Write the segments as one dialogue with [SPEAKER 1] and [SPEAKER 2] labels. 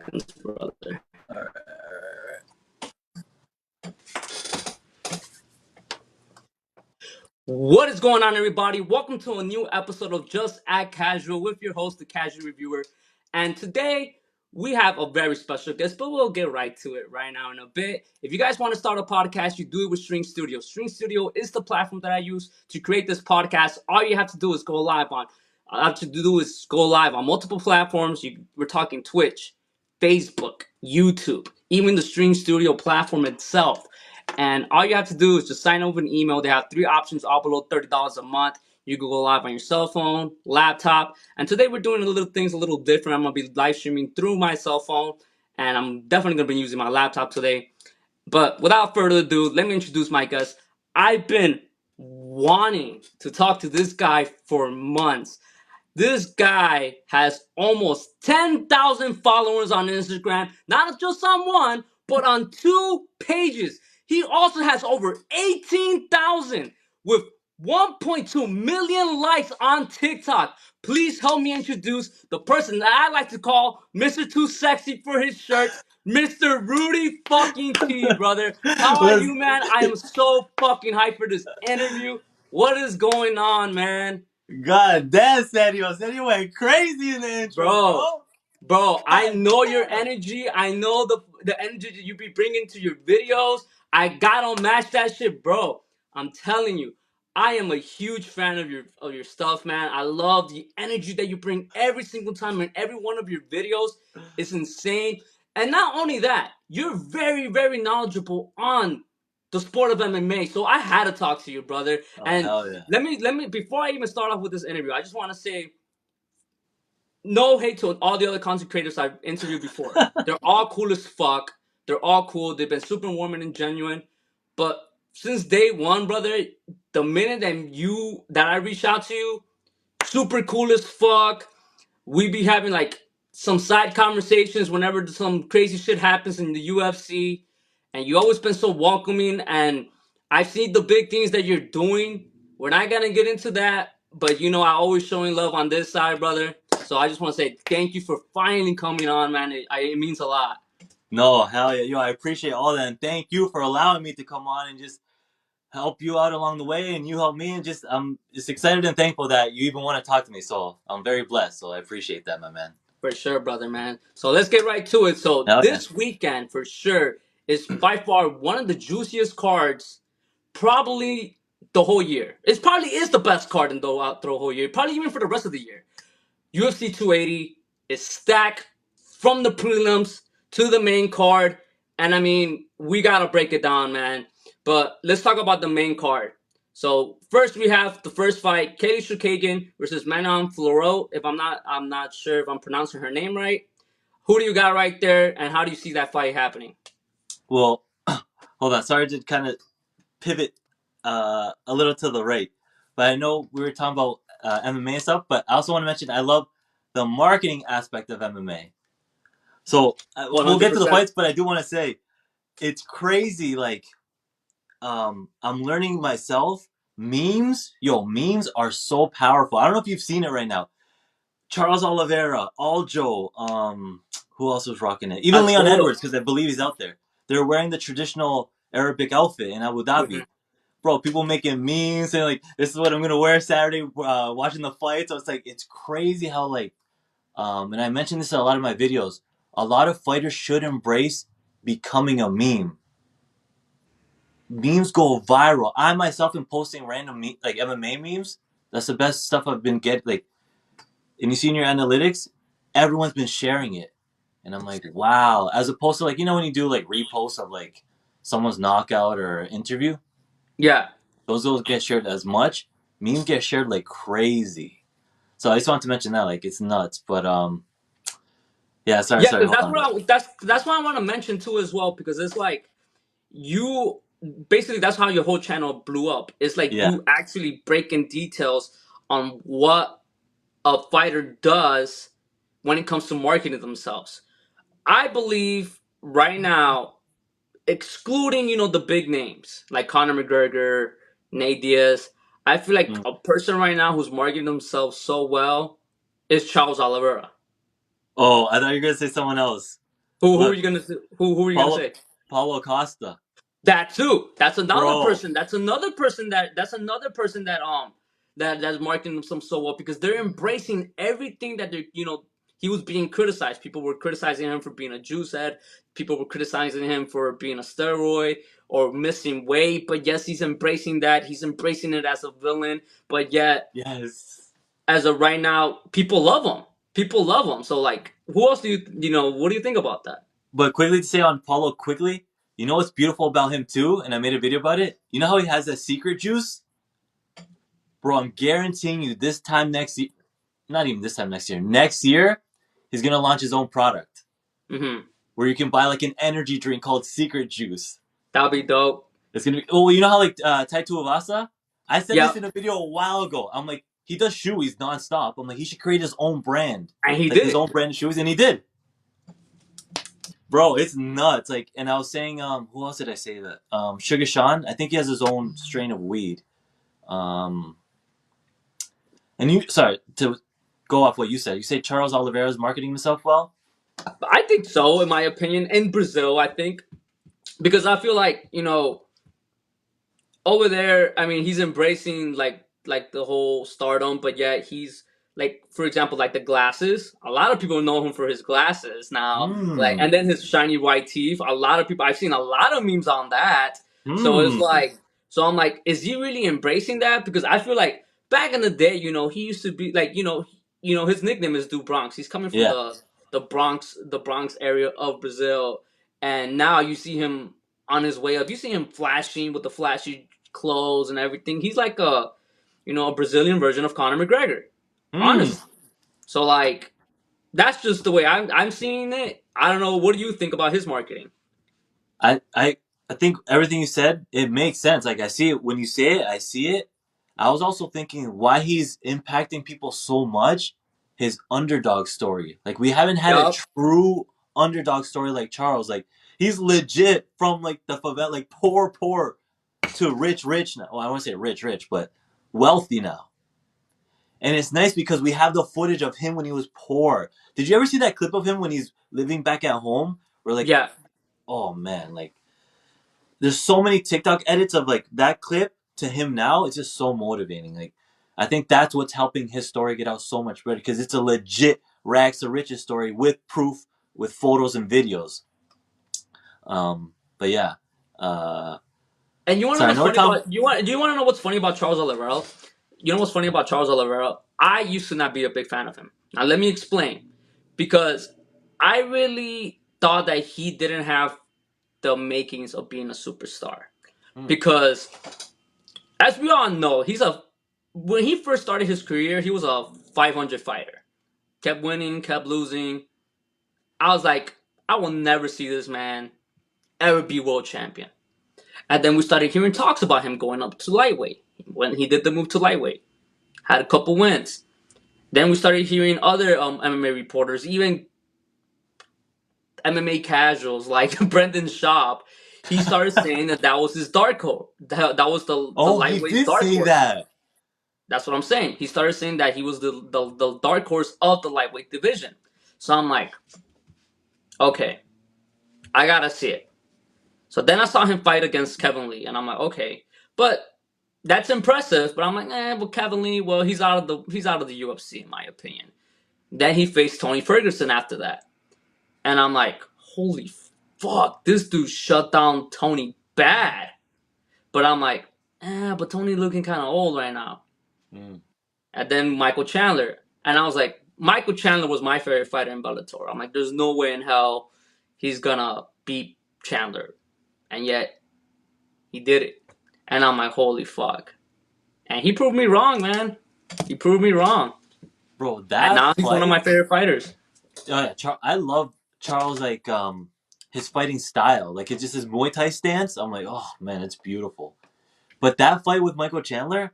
[SPEAKER 1] seconds, brother. What is going on, everybody? Welcome to a new episode of Just Act Casual with your host, the Casual Reviewer. And today we have a very special guest, but we'll get right to it right now in a bit. If you guys want to start a podcast, you do it with String Studio. String Studio is the platform that I use to create this podcast. All you have to do is go live on. All you have to do is go live on multiple platforms. We're talking Twitch, Facebook, YouTube, even the String Studio platform itself. And all you have to do is just sign up with an email. They have three options, all below $30 a month. You can go live on your cell phone, laptop. And today we're doing things a little different. I'm going to be live streaming through my cell phone. And I'm definitely going to be using my laptop today. But without further ado, let me introduce my guest. I've been wanting to talk to this guy for months. This guy has almost 10,000 followers on Instagram, not just on one, but on two pages. He also has over 18,000 with 1.2 million likes on TikTok. Please help me introduce the person that I like to call Mr. Too Sexy for his shirts, Mr. Rudy fucking Tee, brother. How are you, man? I am so fucking hyped for this interview. What is going on, man?
[SPEAKER 2] God damn, Sergio went crazy in the intro,
[SPEAKER 1] Bro, I
[SPEAKER 2] God
[SPEAKER 1] know your
[SPEAKER 2] damn.
[SPEAKER 1] energy. I know the energy that you be bringing to your videos. I gotta match that shit, bro. I'm telling you, I am a huge fan of your stuff, man. I love the energy that you bring every single time in every one of your videos. It's insane. And not only that, you're very, very knowledgeable on the sport of MMA. So I had to talk to you, brother.
[SPEAKER 2] Oh,
[SPEAKER 1] And
[SPEAKER 2] hell yeah.
[SPEAKER 1] let me before I even start off with this interview, I just want to say no hate to all the other content creators I've interviewed before. They're all cool as fuck. They're all cool. They've been super warm and genuine. But since day one, brother, the minute that I reached out to you, super cool as fuck. We be having like some side conversations whenever some crazy shit happens in the UFC, and you always been so welcoming. And I see the big things that you're doing. We're not gonna get into that, but you know I always showing love on this side, brother. So I just want to say thank you for finally coming on, man. It means a lot.
[SPEAKER 2] No, hell yeah. Yo, I appreciate all that. And thank you for allowing me to come on and just help you out along the way. And you help me. And just, I'm just excited and thankful that you even want to talk to me. So I'm very blessed. So I appreciate that, my man.
[SPEAKER 1] For sure, brother, man. So let's get right to it. So
[SPEAKER 2] Hell yeah.
[SPEAKER 1] this weekend, for sure, is by far one of the juiciest cards, probably the whole year. It probably is the best card in the whole year. Probably even for the rest of the year. UFC 280 is stacked from the prelims to the main card, and I mean we gotta break it down, man. But let's talk about the main card. So first we have the first fight, Katie Shukagan versus Manon Floro. I'm not sure if I'm pronouncing her name right. Who do you got right there, and how do you see that fight happening?
[SPEAKER 2] Well, hold on. Sorry to kind of pivot a little to the right. But I know we were talking about MMA and stuff, but I also want to mention I love the marketing aspect of MMA. So
[SPEAKER 1] One
[SPEAKER 2] we'll
[SPEAKER 1] hundred
[SPEAKER 2] get to the
[SPEAKER 1] percent.
[SPEAKER 2] fights, but I do want to say it's crazy. Like, I'm learning myself. Memes are so powerful. I don't know if you've seen it right now. Charles Oliveira, Aljo, who else was rocking it? Even Leon
[SPEAKER 1] Alfredo.
[SPEAKER 2] Edwards, because I believe he's out there. They're wearing the traditional Arabic outfit in Abu
[SPEAKER 1] Mhm.
[SPEAKER 2] Dhabi. Bro, people making memes saying like, "This is what I'm gonna wear Saturday, watching the fight." So it's like it's crazy how like, and I mentioned this in a lot of my videos. A lot of fighters should embrace becoming a meme. Memes go viral. I myself am posting random like MMA memes. That's the best stuff I've been getting. Like, and you see in your analytics, everyone's been sharing it, and I'm like, wow. As opposed to like when you do like reposts of like someone's knockout or interview,
[SPEAKER 1] Yeah.
[SPEAKER 2] those don't get shared as much. Memes get shared like crazy. So I just wanted to mention that like it's nuts. But yeah,
[SPEAKER 1] Yeah,
[SPEAKER 2] sorry,
[SPEAKER 1] because
[SPEAKER 2] hold on.
[SPEAKER 1] that's what I want to mention too as well, because it's like you basically that's how your whole channel blew up. It's like
[SPEAKER 2] Yeah.
[SPEAKER 1] you actually breaking details on what a fighter does when it comes to marketing themselves. I believe right now, excluding the big names like Conor McGregor, Nate Diaz, I feel like
[SPEAKER 2] Mm.
[SPEAKER 1] a person right now who's marketing themselves so well is Charles Oliveira.
[SPEAKER 2] Oh, I thought you were gonna say someone else.
[SPEAKER 1] Who were
[SPEAKER 2] What?
[SPEAKER 1] you gonna who were you gonna
[SPEAKER 2] Paulo
[SPEAKER 1] say?
[SPEAKER 2] Paulo Acosta,
[SPEAKER 1] That too. That's another
[SPEAKER 2] bro.
[SPEAKER 1] person. That's another person that that's marketing themselves so well because they're embracing everything that they're he was being criticized. People were criticizing him for being a juice head. People were criticizing him for being a steroid or missing weight. But yes, he's embracing that. He's embracing it as a villain. But yet,
[SPEAKER 2] Yes.
[SPEAKER 1] as of right now, people love him. People love him. So like, who else do what do you think about that?
[SPEAKER 2] But quickly to say on Paulo quickly, you know what's beautiful about him too, and I made a video about it. You know how he has that secret juice, bro. I'm guaranteeing you, this time next year, not even this time next year, next year, he's gonna launch his own product
[SPEAKER 1] Mm-hmm.
[SPEAKER 2] where you can buy like an energy drink called Secret Juice.
[SPEAKER 1] That'll be dope.
[SPEAKER 2] It's gonna be. Oh, you know how like Taito Avasa? I said this
[SPEAKER 1] Yep.
[SPEAKER 2] in a video a while ago. I'm like, he does shoeies nonstop. I'm like, he should create his own brand,
[SPEAKER 1] And he
[SPEAKER 2] like
[SPEAKER 1] did
[SPEAKER 2] his
[SPEAKER 1] it.
[SPEAKER 2] own brand of shoeies, and he did. Bro, it's nuts. Like, and I was saying, who else did I say that? Sugar Sean. I think he has his own strain of weed. Um, and you, sorry to go off what you said. You say Charles Oliveira is marketing himself well.
[SPEAKER 1] I think so, in my opinion. In Brazil, I think because I feel like over there, I mean, he's embracing like the whole stardom, but yet he's like, for example, like the glasses. A lot of people know him for his glasses now, like,
[SPEAKER 2] Hmm.
[SPEAKER 1] and then his shiny white teeth. A lot of people, I've seen a lot of memes on that. So it's
[SPEAKER 2] Hmm.
[SPEAKER 1] like, so I'm like, is he really embracing that? Because I feel like back in the day, he used to be like, his nickname is Du Bronx. He's coming from
[SPEAKER 2] Yeah.
[SPEAKER 1] the Bronx area of Brazil, and now you see him on his way up. You see him flashing with the flashy clothes and everything. He's like a Brazilian version of Conor McGregor,
[SPEAKER 2] Hmm.
[SPEAKER 1] honestly. So like that's just the way I'm seeing it. I don't know. What do you think about his marketing?
[SPEAKER 2] I I I think everything you said, it makes sense. Like I see it when you say it, I see it. I was also thinking why he's impacting people so much. His underdog story. Like we haven't had a
[SPEAKER 1] Yup.
[SPEAKER 2] true underdog story like Charles. Like he's legit from like the favela, like poor to rich now. Well, I want to say rich, but wealthy now. And it's nice because we have the footage of him when he was poor. Did you ever see that clip of him when he's living back at home? Where like,
[SPEAKER 1] Yeah.
[SPEAKER 2] oh man, like there's so many TikTok edits of like that clip to him now. It's just so motivating. Like I think that's what's helping his story get out so much better because it's a legit rags to riches story with proof, with photos and videos. But yeah, uh,
[SPEAKER 1] And you want to know
[SPEAKER 2] sorry, I
[SPEAKER 1] what's
[SPEAKER 2] know we're
[SPEAKER 1] funny
[SPEAKER 2] talking.
[SPEAKER 1] about you want do you want to know what's funny about Charles Oliveira? You know what's funny about Charles Oliveira? I used to not be a big fan of him. Now let me explain. Because I really thought that he didn't have the makings of being a superstar.
[SPEAKER 2] Mm,
[SPEAKER 1] Because as we all know, when he first started his career, he was a 500 fighter. Kept winning, kept losing. I was like, I will never see this man ever be world champion. And then we started hearing talks about him going up to lightweight. When he did the move to lightweight, had a couple wins. Then we started hearing other MMA reporters, even MMA casuals like Brendan Schaub. He started saying that was his dark horse. That was the
[SPEAKER 2] oh, he
[SPEAKER 1] lightweight
[SPEAKER 2] did
[SPEAKER 1] dark
[SPEAKER 2] say
[SPEAKER 1] horse.
[SPEAKER 2] that.
[SPEAKER 1] That's what I'm saying. He started saying that he was the dark horse of the lightweight division. So I'm like, okay, I gotta see it. So then I saw him fight against Kevin Lee, and I'm like, okay, but that's impressive. But I'm like, well, Kevin Lee, well, he's out of the UFC in my opinion. Then he faced Tony Ferguson after that, and I'm like, holy fuck, this dude shut down Tony bad. But I'm like, but Tony looking kind of old right now.
[SPEAKER 2] Mm.
[SPEAKER 1] And then Michael Chandler. And I was like, Michael Chandler was my favorite fighter in Bellator. I'm like, there's no way in hell he's gonna beat Chandler. And yet, he did it. And I'm like, holy fuck. And he proved me wrong, man. He proved me wrong.
[SPEAKER 2] Bro,
[SPEAKER 1] And
[SPEAKER 2] that
[SPEAKER 1] now he's one of my
[SPEAKER 2] fight.
[SPEAKER 1] favorite fighters.
[SPEAKER 2] Oh yeah, I love Charles like his fighting style. Like it's just his Muay Thai stance. I'm like, oh man, it's beautiful. But that fight with Michael Chandler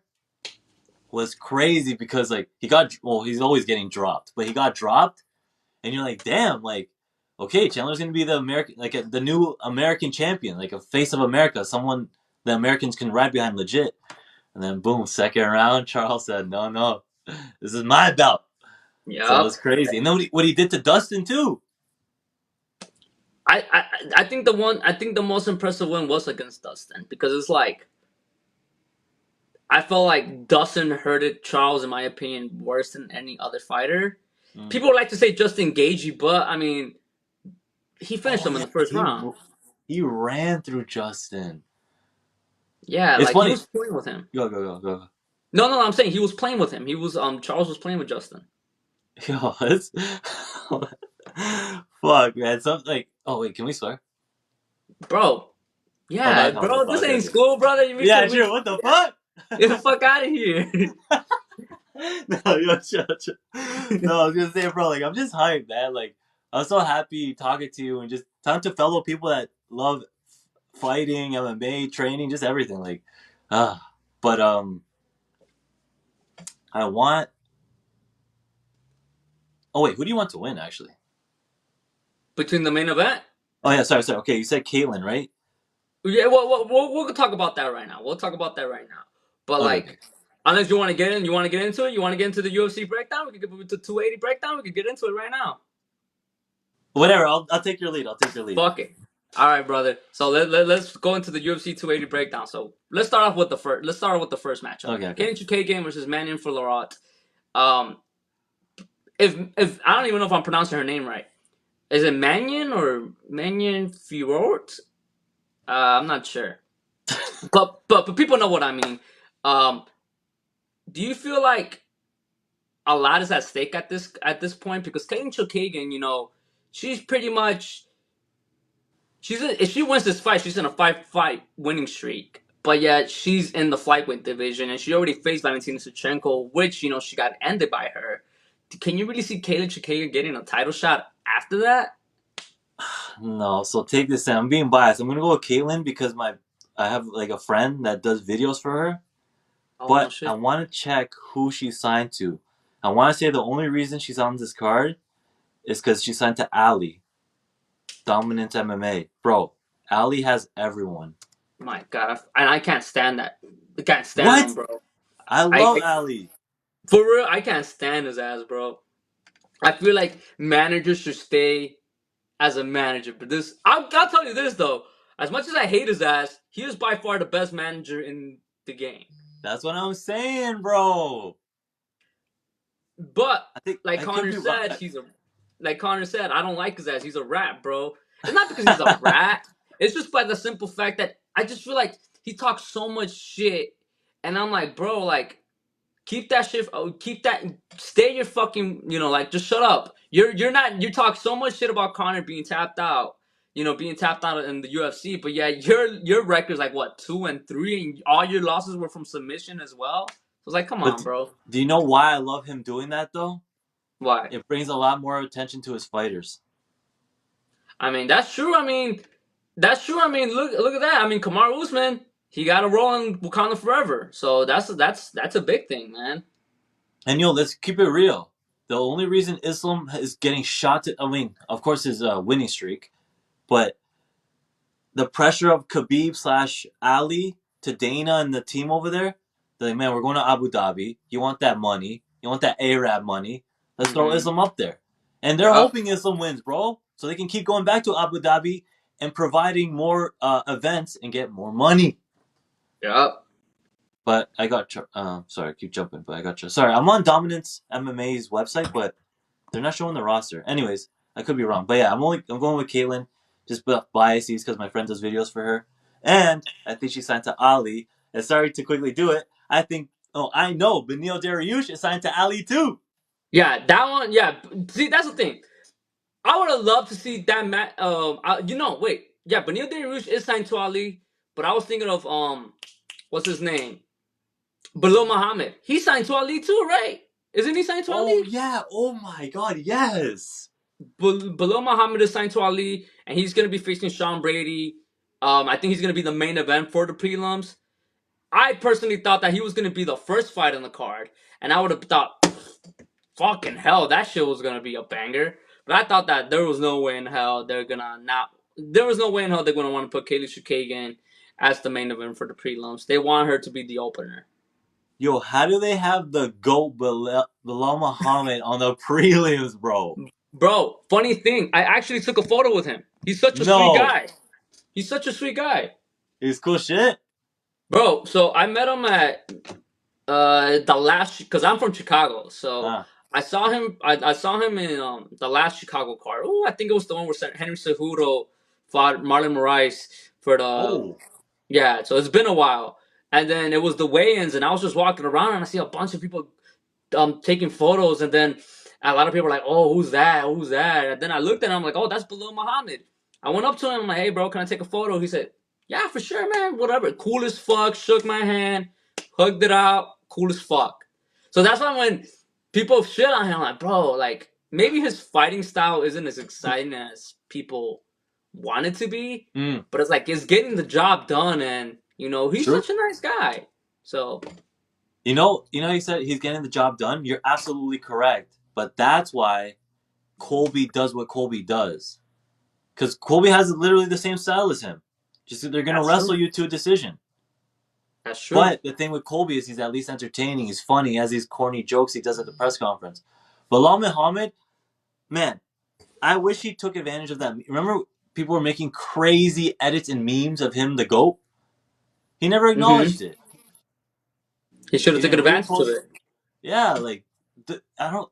[SPEAKER 2] was crazy because like he's always getting dropped, but he got dropped, and you're like, damn, like okay, Chandler's gonna be the American like the new American champion, like a face of America, someone the Americans can ride behind legit. And then boom, second round, Charles said, no, this is my belt. So it
[SPEAKER 1] Yup.
[SPEAKER 2] was crazy. And then what he did to Dustin too.
[SPEAKER 1] I think the most impressive win was against Dustin because it's like I felt like Dustin hurted Charles in my opinion worse than any other fighter.
[SPEAKER 2] Mm.
[SPEAKER 1] People like to say Justin Gaethje, but I mean he finished
[SPEAKER 2] Oh
[SPEAKER 1] him in
[SPEAKER 2] yeah,
[SPEAKER 1] the first round.
[SPEAKER 2] he ran through Justin.
[SPEAKER 1] Yeah,
[SPEAKER 2] It's
[SPEAKER 1] like he
[SPEAKER 2] funny.
[SPEAKER 1] was playing with him.
[SPEAKER 2] Go.
[SPEAKER 1] No, I'm saying he was playing with him. He was Charles was playing with Justin.
[SPEAKER 2] Yo, it's fuck, man. Something like, oh wait, can we swear?
[SPEAKER 1] Bro,
[SPEAKER 2] Oh,
[SPEAKER 1] yeah,
[SPEAKER 2] not on the
[SPEAKER 1] bro, this ain't
[SPEAKER 2] podcast.
[SPEAKER 1] school, brother. We
[SPEAKER 2] Yeah,
[SPEAKER 1] could
[SPEAKER 2] sure.
[SPEAKER 1] we
[SPEAKER 2] What the fuck?
[SPEAKER 1] get the fuck out of here.
[SPEAKER 2] No, yo, chill. No, I was gonna say, bro, like I'm just hyped, man. Like I was so happy talking to you and just talking to fellow people that love fighting, MMA, training, just everything. Like, but I want. Oh wait, who do you want to win? Actually.
[SPEAKER 1] Between the main event.
[SPEAKER 2] Oh yeah, sorry. Okay, you said Caitlyn, right?
[SPEAKER 1] Yeah, we'll talk about that right now. We'll talk about that right now. But
[SPEAKER 2] Okay.
[SPEAKER 1] like, unless you want to get in, you want to get into it. You want to get into the UFC breakdown. We could get to 280 breakdown. We could get into it right now.
[SPEAKER 2] Whatever. I'll take your lead. I'll take your lead.
[SPEAKER 1] Fuck it. All right, brother. So let's go into the UFC 280 breakdown. So let's start off with the first. Let's start off with the first matchup.
[SPEAKER 2] Okay.
[SPEAKER 1] Kenny Chukagian versus Manon Fiorot. Um, if I don't even know if I'm pronouncing her name right. Is it Mannion or Mannion Fiorot? I'm not sure. But people know what I mean. Um, do you feel like a lot is at stake at this point? Because Kaden Chukagian, she's pretty much if she wins this fight, she's in a fight winning streak. But yet she's in the flyweight division, and she already faced Valentina Shevchenko, which she got ended by her. Can you really see Kaden Chukagian getting a title shot after that?
[SPEAKER 2] No, so take this in. I'm being biased. I'm gonna go with Caitlyn because I have like a friend that does videos for her,
[SPEAKER 1] Oh no
[SPEAKER 2] but I
[SPEAKER 1] shit!
[SPEAKER 2] want to check who she's signed to. I want to say the only reason she's on this card is because she's signed to Ali, Dominant MMA. Bro, Ali has everyone.
[SPEAKER 1] My God, and I can't stand that. I can't stand him,
[SPEAKER 2] What?
[SPEAKER 1] bro.
[SPEAKER 2] I love
[SPEAKER 1] I
[SPEAKER 2] Ali.
[SPEAKER 1] For real, I can't stand his ass, bro. I feel like managers should stay as a manager. But I'll tell you this though. As much as I hate his ass, he is by far the best manager in the game.
[SPEAKER 2] That's what I'm saying, bro.
[SPEAKER 1] But
[SPEAKER 2] I think
[SPEAKER 1] like
[SPEAKER 2] I could
[SPEAKER 1] Connor
[SPEAKER 2] be wrong.
[SPEAKER 1] said, like Connor said, I don't like his ass. He's a rat, bro. It's not because he's a rat. It's just by the simple fact that I just feel like he talks so much shit, and I'm like, bro, like keep that shit. Oh, keep that. Stay your fucking. Like just shut up. You're not. You talk so much shit about Connor being tapped out. Being tapped out in the UFC, but yeah, your record's like what 2-3, and all your losses were from submission as well. So it's like, come
[SPEAKER 2] But
[SPEAKER 1] on, bro.
[SPEAKER 2] do you know why I love him doing that though?
[SPEAKER 1] Why?
[SPEAKER 2] It brings a lot more attention to his fighters.
[SPEAKER 1] I mean, that's true. I mean, that's true. I mean, look at that. I mean, Kamaru Usman, he got a role in Wakanda Forever, so that's a big thing, man.
[SPEAKER 2] And let's keep it real. The only reason Islam is getting shot I mean, of course, his winning streak, but the pressure of Khabib slash Ali to Dana and the team over there, they're like, man, we're going to Abu Dhabi. You want that money? You want that Arab money? Let's throw
[SPEAKER 1] Mm-hmm.
[SPEAKER 2] Islam up there. And they're
[SPEAKER 1] Yep.
[SPEAKER 2] hoping Islam wins, bro, so they can keep going back to Abu Dhabi and providing more events and get more money.
[SPEAKER 1] Yep.
[SPEAKER 2] But I got sorry, I keep jumping, but I got sorry. I'm on Dominance MMA's website, but they're not showing the roster. Anyways, I could be wrong, but yeah, I'm going with Caitlyn, just biases because my friend does videos for her, and I think she signed to Ali. And sorry to quickly do it. I know Benil Dariush is signed to Ali too.
[SPEAKER 1] Yeah, that one. Yeah, see, that's the thing. I would have loved to see that match. Wait. Yeah, Benil Dariush is signed to Ali, but I was thinking of what's his name? Bilal Muhammad. He signed to Ali too, right? Isn't he signed to
[SPEAKER 2] Oh
[SPEAKER 1] Ali?
[SPEAKER 2] yeah! Oh my God! Yes.
[SPEAKER 1] Bilal Muhammad is signed to Ali, and he's gonna be facing Sean Brady. I think he's gonna be the main event for the prelims. I personally thought that he was gonna be the first fight on the card, and I would have thought, fucking hell, that shit was gonna be a banger. But I thought that there was no way in hell they're gonna not. There was no way in hell they're gonna want to put Kaylee Chukagian as the main event for the prelims. They want her to be the opener.
[SPEAKER 2] Yo, how do they have the GOAT Bilal Muhammad on the prelims, bro?
[SPEAKER 1] Bro, funny thing, I actually took a photo with him. He's such a sweet
[SPEAKER 2] No,
[SPEAKER 1] guy. He's such a sweet guy.
[SPEAKER 2] he's cool shit.
[SPEAKER 1] Bro, so I met him at the last, because I'm from Chicago, so
[SPEAKER 2] Ah,
[SPEAKER 1] I saw him in the last Chicago card. Oh, I think it was the one where Henry Cejudo fought Marlon Moraes for the,
[SPEAKER 2] oh,
[SPEAKER 1] yeah. So it's been a while, and then it was the weigh-ins, and I was just walking around, and I see a bunch of people taking photos, and then a lot of people are like, "Oh, who's that? Who's that?" And then I looked at him, I'm like, "Oh, that's Bilal Muhammad." I went up to him, I'm like, "Hey, bro, can I take a photo?" He said, "Yeah, for sure, man. Whatever." Cool as fuck. Shook my hand, hugged it out. Cool as fuck. So that's why when people shit on him, I'm like, bro, like maybe his fighting style isn't as exciting as people want it to be,
[SPEAKER 2] mm,
[SPEAKER 1] but it's like it's getting the job done, and he's
[SPEAKER 2] true.
[SPEAKER 1] such a nice guy. So
[SPEAKER 2] You said he's getting the job done. You're absolutely correct. But that's why Colby does what Colby does. Because Colby has literally the same style as him. Just they're gonna
[SPEAKER 1] that's
[SPEAKER 2] wrestle
[SPEAKER 1] true.
[SPEAKER 2] you to a decision.
[SPEAKER 1] That's true.
[SPEAKER 2] But the thing with Colby is he's at least entertaining. He's funny. He has these corny jokes he does at the press conference. Bilal Muhammad, man, I wish he took advantage of that. Remember, people were making crazy edits and memes of him, the GOAT? He never
[SPEAKER 1] Mm-hmm.
[SPEAKER 2] acknowledged it.
[SPEAKER 1] He should have
[SPEAKER 2] He
[SPEAKER 1] taken
[SPEAKER 2] didn't
[SPEAKER 1] advantage of
[SPEAKER 2] repost.
[SPEAKER 1] it.
[SPEAKER 2] Yeah, like, I don't.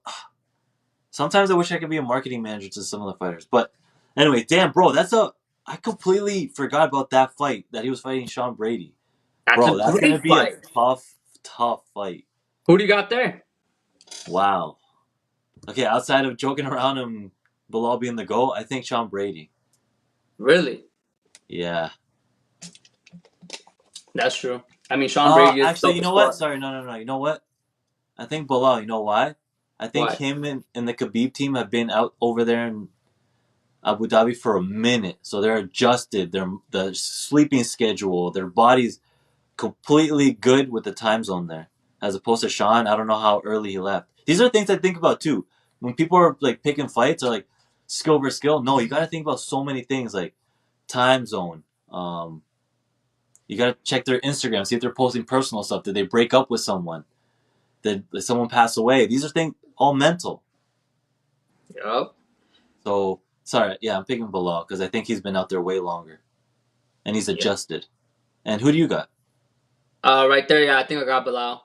[SPEAKER 2] Sometimes I wish I could be a marketing manager to some of the fighters. But anyway, damn, bro, I completely forgot about that fight that he was fighting Sean Brady.
[SPEAKER 1] That's a
[SPEAKER 2] Bro, that's gonna
[SPEAKER 1] great
[SPEAKER 2] be a
[SPEAKER 1] fight.
[SPEAKER 2] tough, tough fight.
[SPEAKER 1] Who do you got there?
[SPEAKER 2] Wow. Okay, outside of joking around and Bilal being the GOAT, I think Sean Brady.
[SPEAKER 1] Really?
[SPEAKER 2] Yeah.
[SPEAKER 1] That's true. I mean, Sean Brady is
[SPEAKER 2] Actually,
[SPEAKER 1] dope
[SPEAKER 2] you
[SPEAKER 1] as
[SPEAKER 2] know what?
[SPEAKER 1] fuck.
[SPEAKER 2] Sorry, no. You know what? I think Bilal. You know why? I think
[SPEAKER 1] Why?
[SPEAKER 2] him and the Khabib team have been out over there in Abu Dhabi for a minute, so they're adjusted. The sleeping schedule, their bodies completely good with the time zone there, as opposed to Sean. I don't know how early he left. These are things I think about too. When people are like picking fights or like skill versus skill, no, you got to think about so many things like time zone. You got to check their Instagram, see if they're posting personal stuff. Did they break up with someone? Did someone pass away? These are things all mental.
[SPEAKER 1] Yup.
[SPEAKER 2] So sorry, yeah, I'm picking Bilal because I think he's been out there way longer and he's
[SPEAKER 1] Yep.
[SPEAKER 2] adjusted. And who do you got?
[SPEAKER 1] Right there, yeah, I think I got Bilal.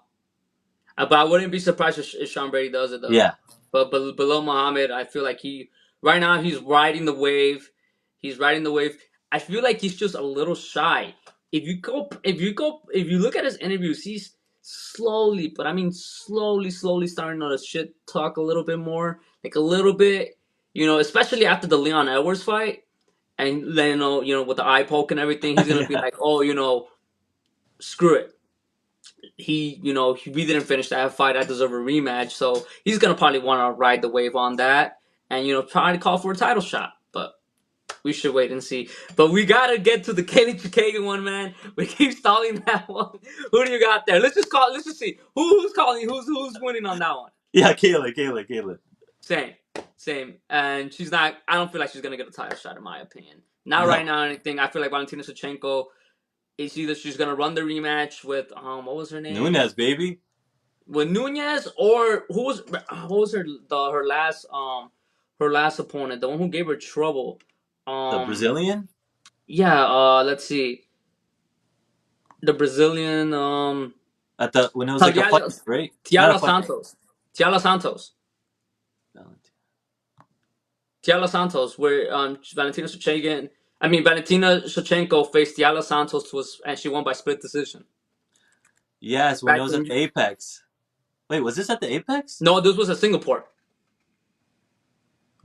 [SPEAKER 1] But I wouldn't be surprised if Sean Brady does it though.
[SPEAKER 2] Yeah,
[SPEAKER 1] But below Muhammad, I feel like he right now he's riding the wave. He's riding the wave. I feel like he's just a little shy. If you look at his interviews, he's slowly, but I mean slowly starting to shit talk a little bit more, like a little bit. Especially after the Leon Edwards fight, and then with the eye poke and everything, he's gonna be
[SPEAKER 2] yeah,
[SPEAKER 1] like, oh, screw it. We didn't finish that fight. I deserve a rematch. So he's gonna probably want to ride the wave on that, and try to call for a title shot. But we should wait and see. But we gotta get to the Kenny Chikagan one, man. We keep stalling that one. Who do you got there? Let's just call. Let's just see who's calling. Who's winning on that one.
[SPEAKER 2] yeah. Kayla.
[SPEAKER 1] Same, same. And she's not. I don't feel like she's gonna get a title shot, in my opinion. Not right
[SPEAKER 2] No,
[SPEAKER 1] now. Or anything. I feel like Valentina Shevchenko. It's either she's gonna run the rematch with what was her name?
[SPEAKER 2] Nunez, baby,
[SPEAKER 1] With Nunez, or who was what was her last opponent, the one who gave her trouble.
[SPEAKER 2] the
[SPEAKER 1] Um,
[SPEAKER 2] Brazilian
[SPEAKER 1] yeah. Let's see, the Brazilian.
[SPEAKER 2] at the when it was like a fight,
[SPEAKER 1] Tiago,
[SPEAKER 2] right? Not a
[SPEAKER 1] Tiago
[SPEAKER 2] fight.
[SPEAKER 1] Santos. Tiago Santos. Tiago Santos, where Valentina Shevchenko. I mean, Valentina Shevchenko faced Tiago Santos and she won by split decision.
[SPEAKER 2] Yes, when it
[SPEAKER 1] Back
[SPEAKER 2] was at
[SPEAKER 1] in,
[SPEAKER 2] Apex. Wait, was this at the Apex?
[SPEAKER 1] no, this was at Singapore.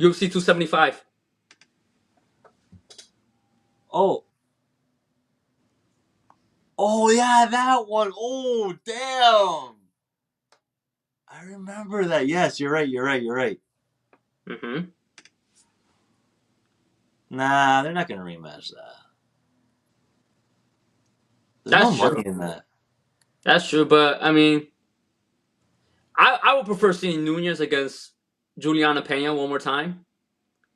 [SPEAKER 1] UFC 275.
[SPEAKER 2] Oh, oh yeah, that one. Oh, damn. I remember that. Yes, you're right.
[SPEAKER 1] Mm-hmm.
[SPEAKER 2] Nah, they're not gonna rematch that. There's no
[SPEAKER 1] That's
[SPEAKER 2] money
[SPEAKER 1] true.
[SPEAKER 2] in that.
[SPEAKER 1] That's true, but I mean, I would prefer seeing Nunez against Juliana Pena one more time.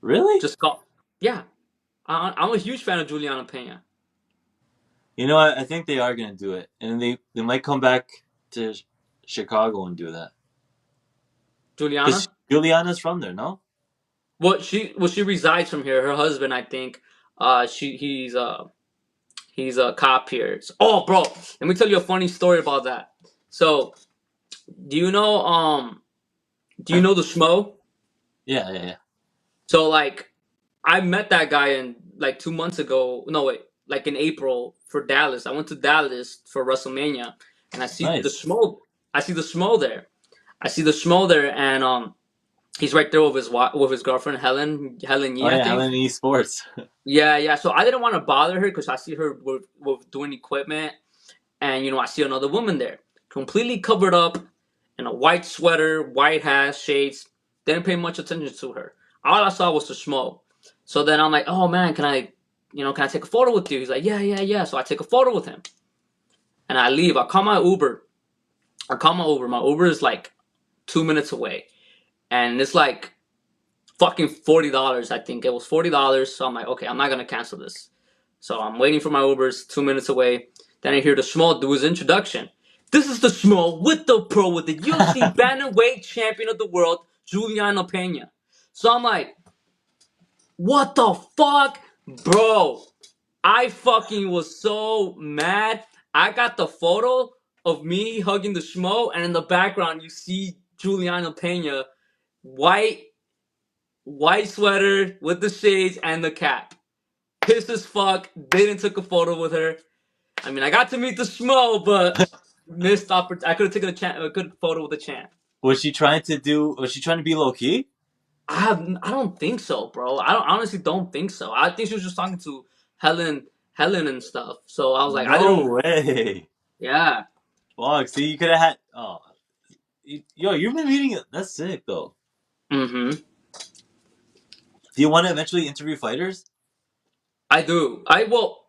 [SPEAKER 2] Really?
[SPEAKER 1] Just call, yeah. I'm a huge fan of Juliana Pena.
[SPEAKER 2] You know what? I think they are gonna do it, and they might come back to Chicago and do that because
[SPEAKER 1] Juliana,
[SPEAKER 2] Juliana's from there, no?
[SPEAKER 1] She resides from here. Her husband, I think, he's a cop here. Oh, bro, let me tell you a funny story about that. So, do you know do you know the Schmo?
[SPEAKER 2] Yeah, yeah, yeah.
[SPEAKER 1] So like, I met that guy in like 2 months ago. No wait, like in April for Dallas. I went to Dallas for WrestleMania, and I see the
[SPEAKER 2] Nice.
[SPEAKER 1] Schmo. I see the Schmo there. I see the Schmo there, and he's right there with with his girlfriend Helen
[SPEAKER 2] Oh
[SPEAKER 1] Yee, I
[SPEAKER 2] yeah,
[SPEAKER 1] think.
[SPEAKER 2] Helen Esports.
[SPEAKER 1] Yeah, yeah. So I didn't want to bother her because I see her with doing equipment, and I see another woman there, completely covered up in a white sweater, white hat, shades. Didn't pay much attention to her. All I saw was the smoke. So then I'm like, oh man, can I take a photo with you? He's like, yeah, yeah, yeah. So I take a photo with him, and I leave. I call my Uber. I call my Uber. My Uber is like 2 minutes away, and it's like fucking $40. I think it was $40. So I'm like, okay, I'm not gonna cancel this. So I'm waiting for my Ubers, 2 minutes away. Then I hear the Schmo do his introduction. This is the Schmo with the pro, with the UFC bantamweight champion of the world, Juliano Pena. So I'm like, what the fuck, bro? I fucking was so mad. I got the photo of me hugging the Schmo, and in the background you see Juliano Pena, white white sweater with the shades and the cap. Pissed as fuck. Didn't took a photo with her. I mean, I got to meet the schmo, but missed opportunity. I could have taken a good photo with the champ.
[SPEAKER 2] Was she trying to do? Was she trying to be low key?
[SPEAKER 1] I don't think so, bro. I honestly don't think so. I think she was just talking to Helen, Helen and stuff. So I was like, I
[SPEAKER 2] No
[SPEAKER 1] didn't.
[SPEAKER 2] way.
[SPEAKER 1] Yeah.
[SPEAKER 2] Fuck. See, you could have had. Oh, yo, you've been meeting. That's sick though.
[SPEAKER 1] Mm-hmm.
[SPEAKER 2] Do you want to eventually interview fighters?
[SPEAKER 1] I do.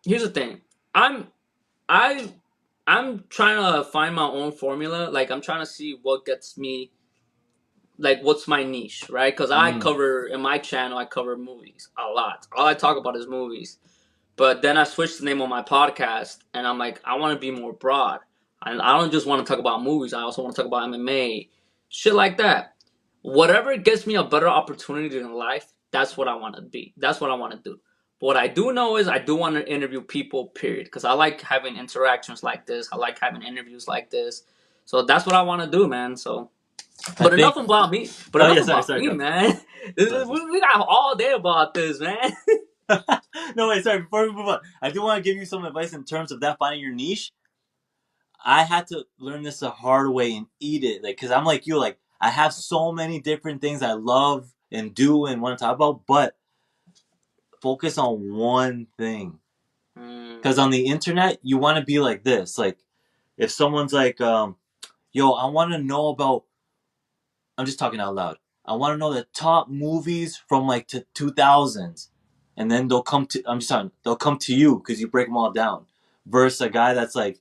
[SPEAKER 1] Here's the thing. I'm I I'm trying to find my own formula. Like I'm trying to see what gets me, like what's my niche, right? Because I
[SPEAKER 2] Mm.
[SPEAKER 1] cover in my channel, I cover movies a lot. All I talk about is movies. But then I switched the name of my podcast, and I'm like, I want to be more broad. I don't just want to talk about movies. I also want to talk about MMA, shit like that. Whatever gets me a better opportunity in life, that's what I want to be. That's what I want to do. But what I do know is I do want to interview people, period. Because I like having interactions like this. I like having interviews like this. So that's what I want to do, man. So,
[SPEAKER 2] I
[SPEAKER 1] but enough
[SPEAKER 2] think.
[SPEAKER 1] about me. But
[SPEAKER 2] Oh
[SPEAKER 1] enough
[SPEAKER 2] yeah, sorry,
[SPEAKER 1] about
[SPEAKER 2] sorry,
[SPEAKER 1] me,
[SPEAKER 2] go.
[SPEAKER 1] man.
[SPEAKER 2] Sorry, sorry.
[SPEAKER 1] We got all day about this, man.
[SPEAKER 2] No wait, sorry. Before we move on, I do want to give you some advice in terms of that finding your niche. I had to learn this the hard way and eat it, like, cause I'm like you, like I have so many different things I love and do and want to talk about, but focus on one thing.
[SPEAKER 1] Mm,
[SPEAKER 2] Cause on the internet, you want to be like this, like if someone's like, yo, I want to know about. I'm just talking out loud. I want to know the top movies from like to 2000s, and then they'll come to. I'm just talking. They'll come to you because you break them all down. Versus a guy that's like,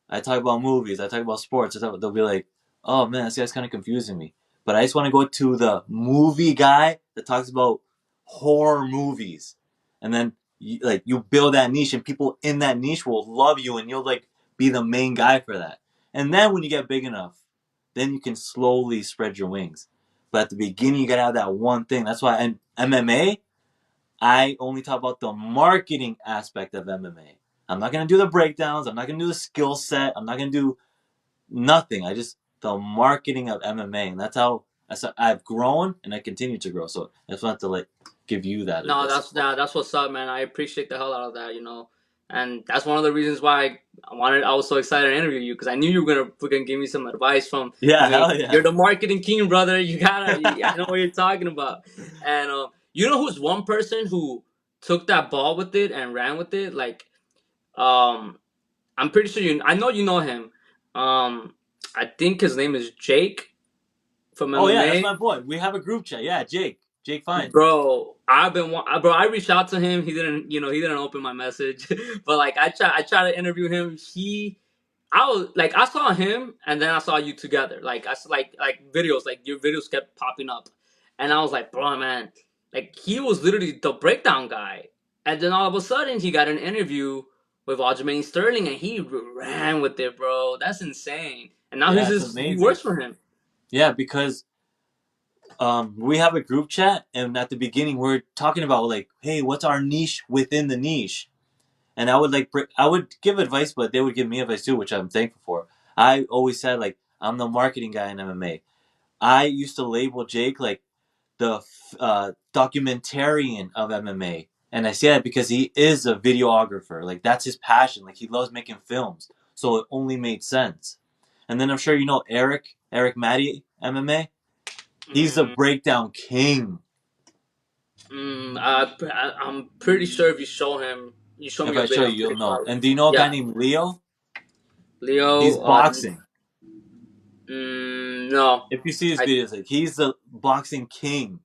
[SPEAKER 2] I talk about movies, I talk about sports. They'll be like, oh man, this guy's kind of confusing me. But I just want to go to the movie guy that talks about horror movies, and then you build that niche, and people in that niche will love you, and you'll like be the main guy for that. And then when you get big enough, then you can slowly spread your wings. But at the beginning, you gotta have that one thing. That's why in MMA, I only talk about the marketing aspect of MMA. I'm not gonna do the breakdowns. I'm not gonna do the skill set. I'm not gonna do nothing. I just the marketing of MMA, and that's how I've grown and I continue to grow. So I just wanted to like give you that
[SPEAKER 1] no,
[SPEAKER 2] advice.
[SPEAKER 1] that's what's up, man. I appreciate the hell out of that. And that's one of the reasons why I was so excited to interview you because I knew you were gonna freaking give me some advice from. I
[SPEAKER 2] Yeah,
[SPEAKER 1] mean,
[SPEAKER 2] hell yeah.
[SPEAKER 1] you're the marketing king, brother. I know what you're talking about. And you know who's one person who took that ball with it and ran with it? Like, um, I'm pretty sure I know you know him. Um, I think his name is Jake from
[SPEAKER 2] Oh yeah, that's
[SPEAKER 1] MMA.
[SPEAKER 2] my boy. We have a group chat. Yeah, Jake. Jake Fine.
[SPEAKER 1] Bro, bro. I reached out to him. He didn't open my message. But like, I tried to interview him. I was like, I saw him, and then I saw you together. Like, I saw like videos, like your videos kept popping up, and I was like, bro, man, like he was literally the breakdown guy. And then all of a sudden, he got an interview with Aljamain Sterling, and he ran with it, bro. That's insane. And now
[SPEAKER 2] Yeah, it's
[SPEAKER 1] he
[SPEAKER 2] amazing.
[SPEAKER 1] works for him.
[SPEAKER 2] Yeah, because we have a group chat, and at the beginning we're talking about like, hey, what's our niche within the niche? And I would I would give advice, but they would give me advice too, which I'm thankful for. I always said like I'm the marketing guy in MMA. I used to label Jake like the documentarian of MMA, and I say that because he is a videographer. Like that's his passion. Like he loves making films, so it only made sense. And then I'm sure you know Eric Matty MMA. He's the
[SPEAKER 1] Mm,
[SPEAKER 2] breakdown king.
[SPEAKER 1] I'm pretty sure if you show him, you show
[SPEAKER 2] If
[SPEAKER 1] me a
[SPEAKER 2] I show
[SPEAKER 1] video,
[SPEAKER 2] you,
[SPEAKER 1] I'm
[SPEAKER 2] you'll
[SPEAKER 1] pretty
[SPEAKER 2] know.
[SPEAKER 1] sure.
[SPEAKER 2] And do you know a guy
[SPEAKER 1] Yeah,
[SPEAKER 2] named Leo? He's
[SPEAKER 1] Leo.
[SPEAKER 2] boxing.
[SPEAKER 1] No,
[SPEAKER 2] If you see his
[SPEAKER 1] I
[SPEAKER 2] videos, like he's the boxing king.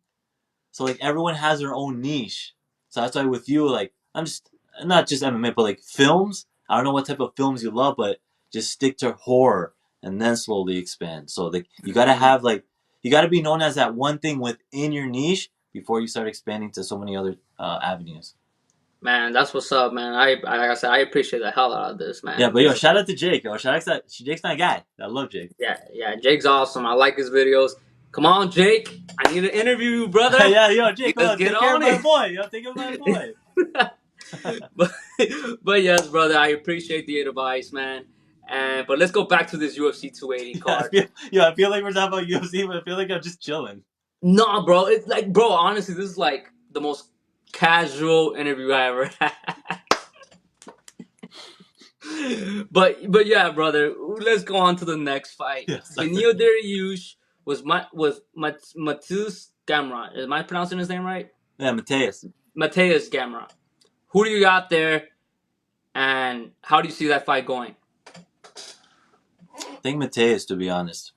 [SPEAKER 2] So like everyone has their own niche. So that's why with you, like I'm just not just MMA, but like films. I don't know what type of films you love, but just stick to horror and then slowly expand. So like you gotta
[SPEAKER 1] mm,
[SPEAKER 2] have like you gotta be known as that one thing within your niche before you start expanding to so many other avenues.
[SPEAKER 1] man, that's what's up, man. Like I said, I appreciate the hell out of this,
[SPEAKER 2] Yeah,
[SPEAKER 1] man.
[SPEAKER 2] but yo,
[SPEAKER 1] This is
[SPEAKER 2] shout out to Jake. Yo, shout out to Jake's my guy. I love Jake.
[SPEAKER 1] yeah. Jake's awesome. I like his videos. Come on, Jake. I need to interview you, brother.
[SPEAKER 2] Yeah, yo, Jake, come
[SPEAKER 1] Let's
[SPEAKER 2] on,
[SPEAKER 1] get
[SPEAKER 2] take care of
[SPEAKER 1] on
[SPEAKER 2] my
[SPEAKER 1] it.
[SPEAKER 2] boy. Yo, take care of my boy.
[SPEAKER 1] but but yes, brother, I appreciate the advice, man. And but let's go back to this UFC 280
[SPEAKER 2] Yeah,
[SPEAKER 1] card.
[SPEAKER 2] I feel like we're talking about UFC, but I feel like I'm just chilling.
[SPEAKER 1] Nah, bro, it's like, bro, honestly, this is like the most casual interview I ever had. But yeah, brother, let's go on to the next fight.
[SPEAKER 2] Yeah, sorry.
[SPEAKER 1] Benil Dariush was Matus Gamrot. Am I pronouncing his name right?
[SPEAKER 2] Yeah, Mateus.
[SPEAKER 1] Mateus Gamrot. Who do you got there, and how do you see that fight going?
[SPEAKER 2] I think Mateus, to be honest.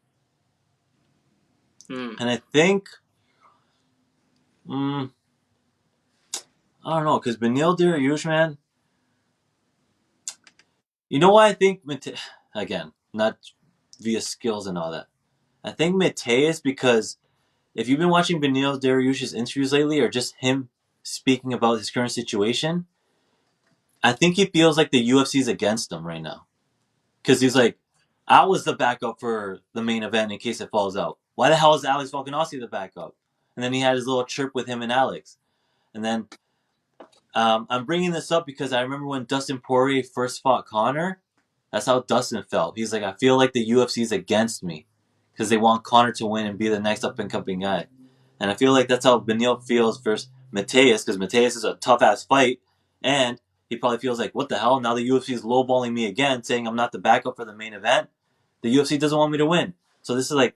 [SPEAKER 1] Hmm.
[SPEAKER 2] And I think, mm, I don't know, because Benil Dariush, man, you know why I think Mateus, again, not via skills and all that. I think Mateus, because if you've been watching Benil Dariush's interviews lately, or just him speaking about his current situation, I think he feels like the UFC is against him right now. Because he's like, I was the backup for the main event in case it falls out. Why the hell is Alex Volkanovski the backup? And then he had his little chirp with him and Alex. And then I'm bringing this up because I remember when Dustin Poirier first fought Conor. That's how Dustin felt. He's like, I feel like the UFC is against me because they want Conor to win and be the next up and coming guy. And I feel like that's how Benil feels versus Mateus because Mateus is a tough ass fight, and he probably feels like, what the hell? Now the UFC is lowballing me again, saying I'm not the backup for the main event. The UFC doesn't want me to win. So this is like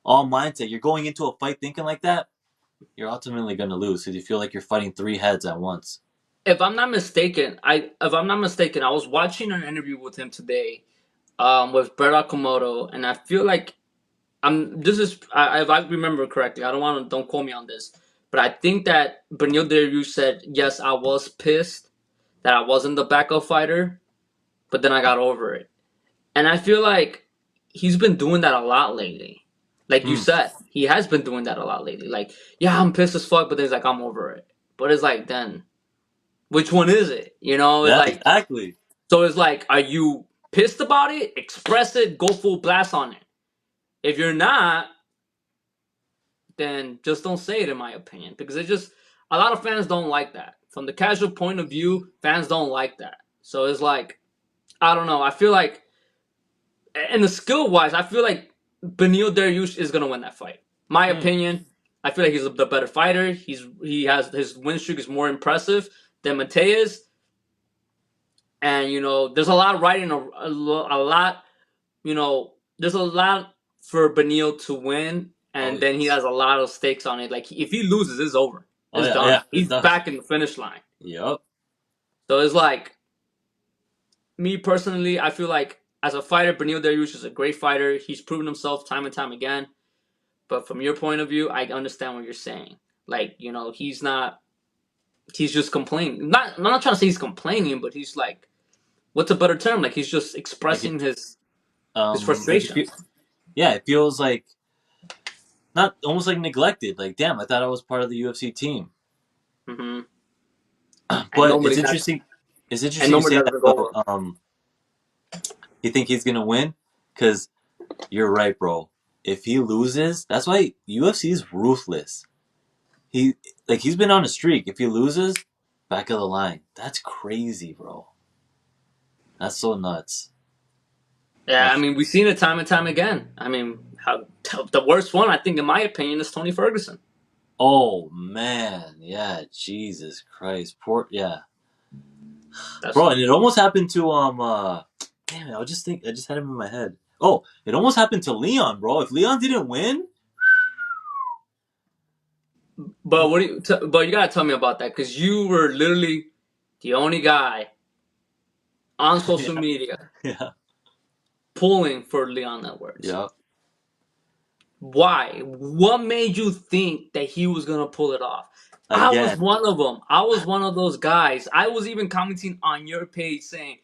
[SPEAKER 2] all mindset. You're going into a fight thinking like that, you're ultimately going to lose because you feel like you're fighting three heads at once.
[SPEAKER 1] If I'm not mistaken, I was watching an interview with him today, with Brett Okamoto, and I feel like if I remember correctly, don't quote me on this, but I think that Bernil Dariush said, yes, I was pissed that I wasn't the backup fighter, but then I got over it. And I feel like he's been doing that a lot lately. Like you
[SPEAKER 2] Hmm.
[SPEAKER 1] said, he has been doing that a lot lately. Like, yeah, I'm pissed as fuck, but then he's like, I'm over it. But it's like, then which one is it? You know, it's
[SPEAKER 2] Yeah,
[SPEAKER 1] like,
[SPEAKER 2] exactly.
[SPEAKER 1] so it's like, are you pissed about it? Express it, go full blast on it. If you're not, then just don't say it, in my opinion, because it just a lot of fans don't like that. From the casual point of view, fans don't like that. So it's like, I don't know. I feel like, and the skill wise, I feel like Benil Dariush is gonna win that fight. My
[SPEAKER 2] Hmm.
[SPEAKER 1] opinion. I feel like he's the better fighter. He has his win streak is more impressive than Mateus, and there's a lot riding a lot. There's a lot for Benil to win,
[SPEAKER 2] Oh
[SPEAKER 1] and then he
[SPEAKER 2] yes.
[SPEAKER 1] has a lot of stakes on it. Like if he loses, it's over.
[SPEAKER 2] Oh
[SPEAKER 1] It's
[SPEAKER 2] yeah,
[SPEAKER 1] done.
[SPEAKER 2] yeah. It's
[SPEAKER 1] He's
[SPEAKER 2] done.
[SPEAKER 1] back in the finish line.
[SPEAKER 2] Yep.
[SPEAKER 1] So it's like me personally, I feel like as a fighter, Benil Dariush is a great fighter. He's proven himself time and time again. But from your point of view, I understand what you're saying. Like he's not. He's just complaining. I'm not trying to say he's complaining, but he's like, what's a better term? Like he's just
[SPEAKER 2] Like
[SPEAKER 1] expressing his
[SPEAKER 2] like if you,
[SPEAKER 1] frustrations.
[SPEAKER 2] yeah, it feels like not almost like neglected. Like damn, I thought I was part of the UFC team.
[SPEAKER 1] Hmm. And
[SPEAKER 2] But
[SPEAKER 1] nobody has,
[SPEAKER 2] it's
[SPEAKER 1] and
[SPEAKER 2] interesting you
[SPEAKER 1] nobody
[SPEAKER 2] say
[SPEAKER 1] has
[SPEAKER 2] that
[SPEAKER 1] to
[SPEAKER 2] about
[SPEAKER 1] go.
[SPEAKER 2] you think he's gonna win because you're right, bro. if he loses, that's why UFC is ruthless. He's been on a streak. If he loses, back of the line. That's crazy, bro. That's so nuts.
[SPEAKER 1] Yeah, I
[SPEAKER 2] That's
[SPEAKER 1] mean, we've seen it time and time again. I mean, the worst one, I think, in my opinion, is Tony Ferguson.
[SPEAKER 2] oh man, yeah, Jesus Christ, poor yeah,
[SPEAKER 1] That's
[SPEAKER 2] bro. And it almost happened to damn it, I just had him in my head. Oh, it almost happened to Leon, bro. If Leon didn't win,
[SPEAKER 1] but but you gotta tell me about that because you were literally the only guy on social
[SPEAKER 2] yeah,
[SPEAKER 1] media
[SPEAKER 2] yeah,
[SPEAKER 1] pulling for Leon Edwards.
[SPEAKER 2] yeah.
[SPEAKER 1] Why? What made you think that he was gonna pull it off? I was
[SPEAKER 2] Again,
[SPEAKER 1] one of them. I was one of those guys. I was even commenting on your page saying,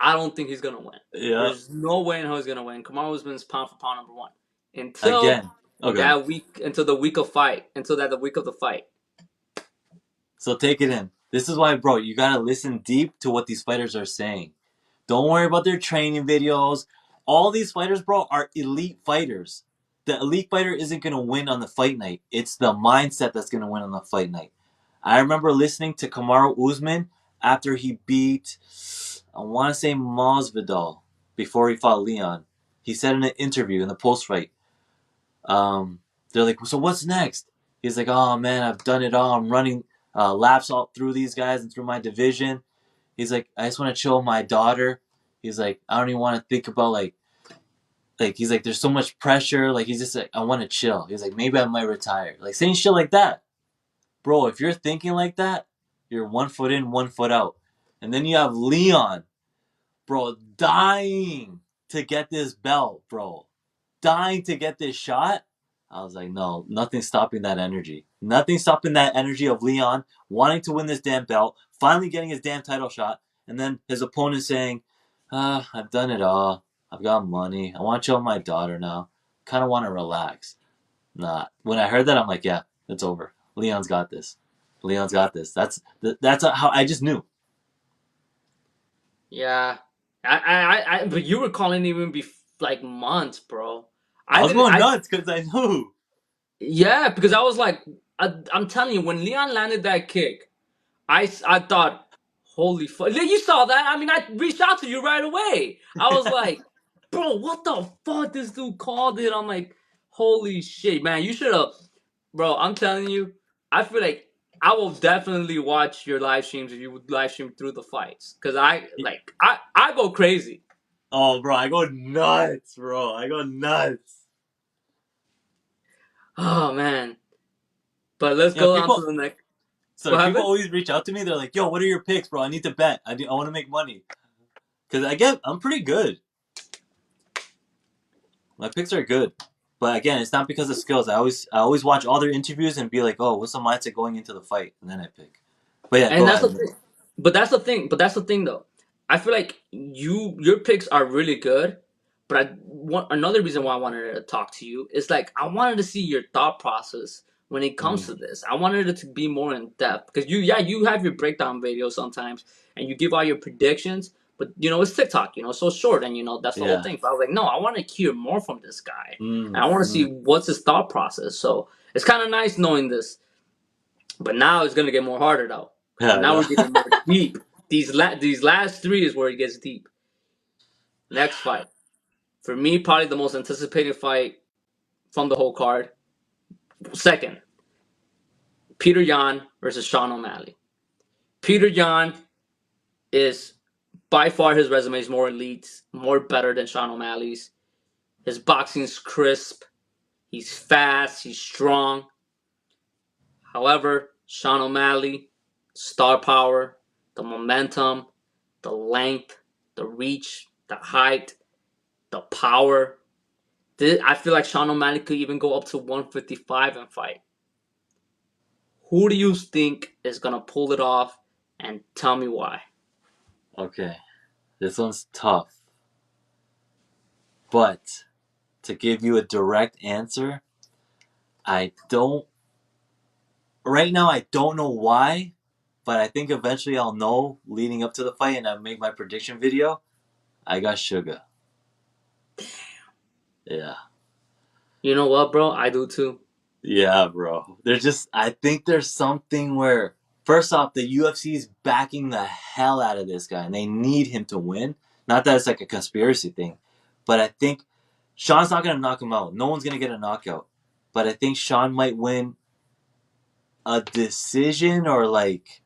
[SPEAKER 1] I don't think he's gonna win.
[SPEAKER 2] yeah,
[SPEAKER 1] There's no way in hell he's gonna win. Kamaru Usman's pound for pound number one. Until
[SPEAKER 2] again. Okay,
[SPEAKER 1] that week, until the week of fight, until that the week of the fight.
[SPEAKER 2] so take it in. This is why, bro. You gotta listen deep to what these fighters are saying. Don't worry about their training videos. All these fighters, bro, are elite fighters. The elite fighter isn't going to win on the fight night. It's the mindset that's going to win on the fight night. I remember listening to Kamaru Usman after he beat, I want to say Masvidal before he fought Leon. He said in an interview in the post fight, they're like, so what's next? He's like, oh man, I've done it all. I'm running laps all through these guys and through my division. He's like, I just want to chill with my daughter. He's like, I don't even want to think about he's like, there's so much pressure. Like he's just like, I want to chill. He's like, maybe I might retire. Like saying shit like that, bro. If you're thinking like that, you're 1 foot in, 1 foot out. And then you have Leon, bro, dying to get this belt, bro, dying to get this shot. I was like, no, nothing's stopping that energy. Nothing's stopping that energy of Leon wanting to win this damn belt, finally getting his damn title shot, and then his opponent saying, I've done it all. I've got money. I want to chill with my daughter now. Kind of want to relax. Nah. When I heard that, I'm like, yeah, it's over. Leon's got this. Leon's got this. That's how I just knew.
[SPEAKER 1] Yeah, but you were calling even like months, bro.
[SPEAKER 2] I
[SPEAKER 1] I
[SPEAKER 2] was
[SPEAKER 1] didn't.
[SPEAKER 2] going nuts because I knew.
[SPEAKER 1] Yeah, because I was like, I'm telling you, when Leon landed that kick, I thought, holy fuck. You saw that? I mean, I reached out to you right away. I was like, bro, what the fuck? This dude called it. I'm like, holy shit, man. You should have, bro. I'm telling you, I feel like I will definitely watch your live streams if you would live stream through the fights. Because I go crazy.
[SPEAKER 2] Oh, bro, I go nuts, bro. I go nuts.
[SPEAKER 1] Oh, man. But let's
[SPEAKER 2] You know,
[SPEAKER 1] go on to
[SPEAKER 2] people.
[SPEAKER 1] the next.
[SPEAKER 2] So
[SPEAKER 1] What
[SPEAKER 2] people
[SPEAKER 1] happened?
[SPEAKER 2] always reach out to me. They're like, "Yo, what are your picks, bro? I need to bet. I want to make money because I'm pretty good. My picks are good, but again, it's not because of skills. I always watch all their interviews and be like, oh, what's the mindset going into the fight, and then I pick. But yeah,
[SPEAKER 1] And
[SPEAKER 2] go
[SPEAKER 1] that's the
[SPEAKER 2] ahead.
[SPEAKER 1] thing. But that's the thing though. I feel like your picks are really good, but another reason why I wanted to talk to you is like I wanted to see your thought process when it comes
[SPEAKER 2] Mm,
[SPEAKER 1] to this. I wanted it to be more in depth because you have your breakdown videos sometimes and you give all your predictions, but it's TikTok, so short and that's the whole
[SPEAKER 2] yeah.
[SPEAKER 1] thing. So I was like, no, I want to hear more from this guy and
[SPEAKER 2] Mm,
[SPEAKER 1] I want to see
[SPEAKER 2] mm,
[SPEAKER 1] what's his thought process. So it's kind of nice knowing this. But now it's gonna get more harder though, because
[SPEAKER 2] yeah,
[SPEAKER 1] now we're
[SPEAKER 2] yeah.
[SPEAKER 1] getting more deep. These last three is where it gets deep. Next fight, for me, probably the most anticipated fight from the whole card. Second, Peter Yan versus Sean O'Malley. Peter Yan is by far his resume is more elite, more better than Sean O'Malley's. His boxing's crisp. He's fast. He's strong. However, Sean O'Malley, star power, the momentum, the length, the reach, the height, the power. I feel like Sean O'Malley could even go up to 155 and fight. Who do you think is gonna pull it off? And tell me why.
[SPEAKER 2] Okay, this one's tough, but to give you a direct answer, I don't. Right now, I don't know why, but I think eventually I'll know leading up to the fight, and I make my prediction video. I got Sugar. Yeah.
[SPEAKER 1] You know what, bro? I do too.
[SPEAKER 2] Yeah, bro. I think there's something where, first off, the UFC is backing the hell out of this guy, and they need him to win. Not that it's like a conspiracy thing, but I think Sean's not going to knock him out. No one's going to get a knockout. But I think Sean might win a decision or like,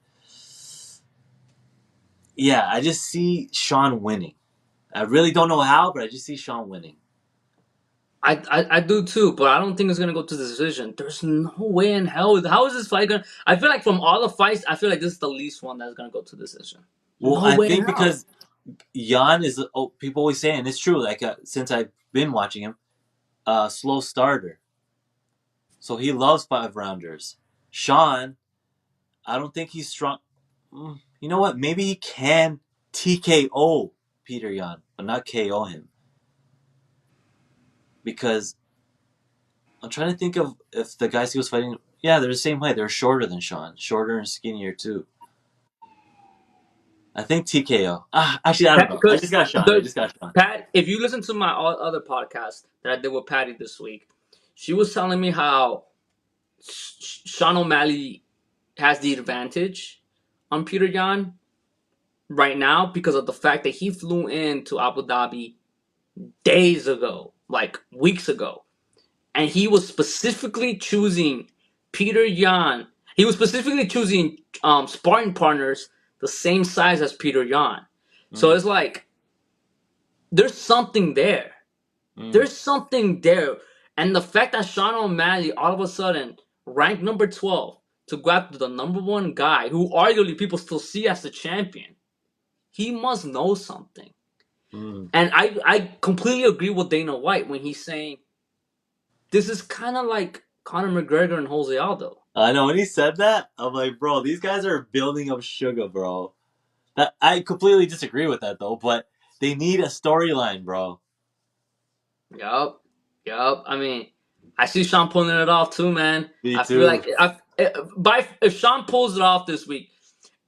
[SPEAKER 2] yeah, I just see Sean winning. I really don't know how, but I just see Sean winning.
[SPEAKER 1] I do too, but I don't think it's gonna go to the decision. There's no way in hell. How is this fight gonna? I feel like from all the fights, I feel like this is the least one that's gonna go to decision.
[SPEAKER 2] Well,
[SPEAKER 1] No
[SPEAKER 2] I
[SPEAKER 1] way in
[SPEAKER 2] think
[SPEAKER 1] hell.
[SPEAKER 2] because Jan is, oh, people always say, and it's true, like since I've been watching him, slow starter. So he loves five rounders. Sean, I don't think he's strong. You know what? Maybe he can TKO Peter Yan, but not KO him. Because I'm trying to think of if the guys he was fighting. Yeah, they're the same height. They're shorter than Sean, shorter and skinnier too. I think TKO. Actually, I don't know. I
[SPEAKER 1] Because
[SPEAKER 2] just got Sean. I
[SPEAKER 1] the
[SPEAKER 2] just got Sean.
[SPEAKER 1] Pat, if you listen to my other podcast that I did with Patty this week, she was telling me how Sean O'Malley has the advantage on Peter Yan right now because of the fact that he flew into Abu Dhabi days ago, like weeks ago, and he was specifically choosing Peter Yan. He was specifically choosing sparring partners the same size as Peter Yan. So
[SPEAKER 2] Mm,
[SPEAKER 1] it's like there's something there.
[SPEAKER 2] mm,
[SPEAKER 1] There's something there, and the fact that Sean O'Malley all of a sudden ranked number 12 to go after the number one guy who arguably people still see as the champion, he must know something.
[SPEAKER 2] mm.
[SPEAKER 1] And I completely agree with Dana White when he's saying this is kind of like Conor McGregor and Jose Aldo.
[SPEAKER 2] I know when he said that, I'm like, bro, these guys are building up sugar, bro. That I completely disagree with that though, but they need a storyline, bro.
[SPEAKER 1] Yup, yup. I mean, I see Sean pulling it off too, man.
[SPEAKER 2] Me
[SPEAKER 1] I feel
[SPEAKER 2] too.
[SPEAKER 1] like if Sean pulls it off this week,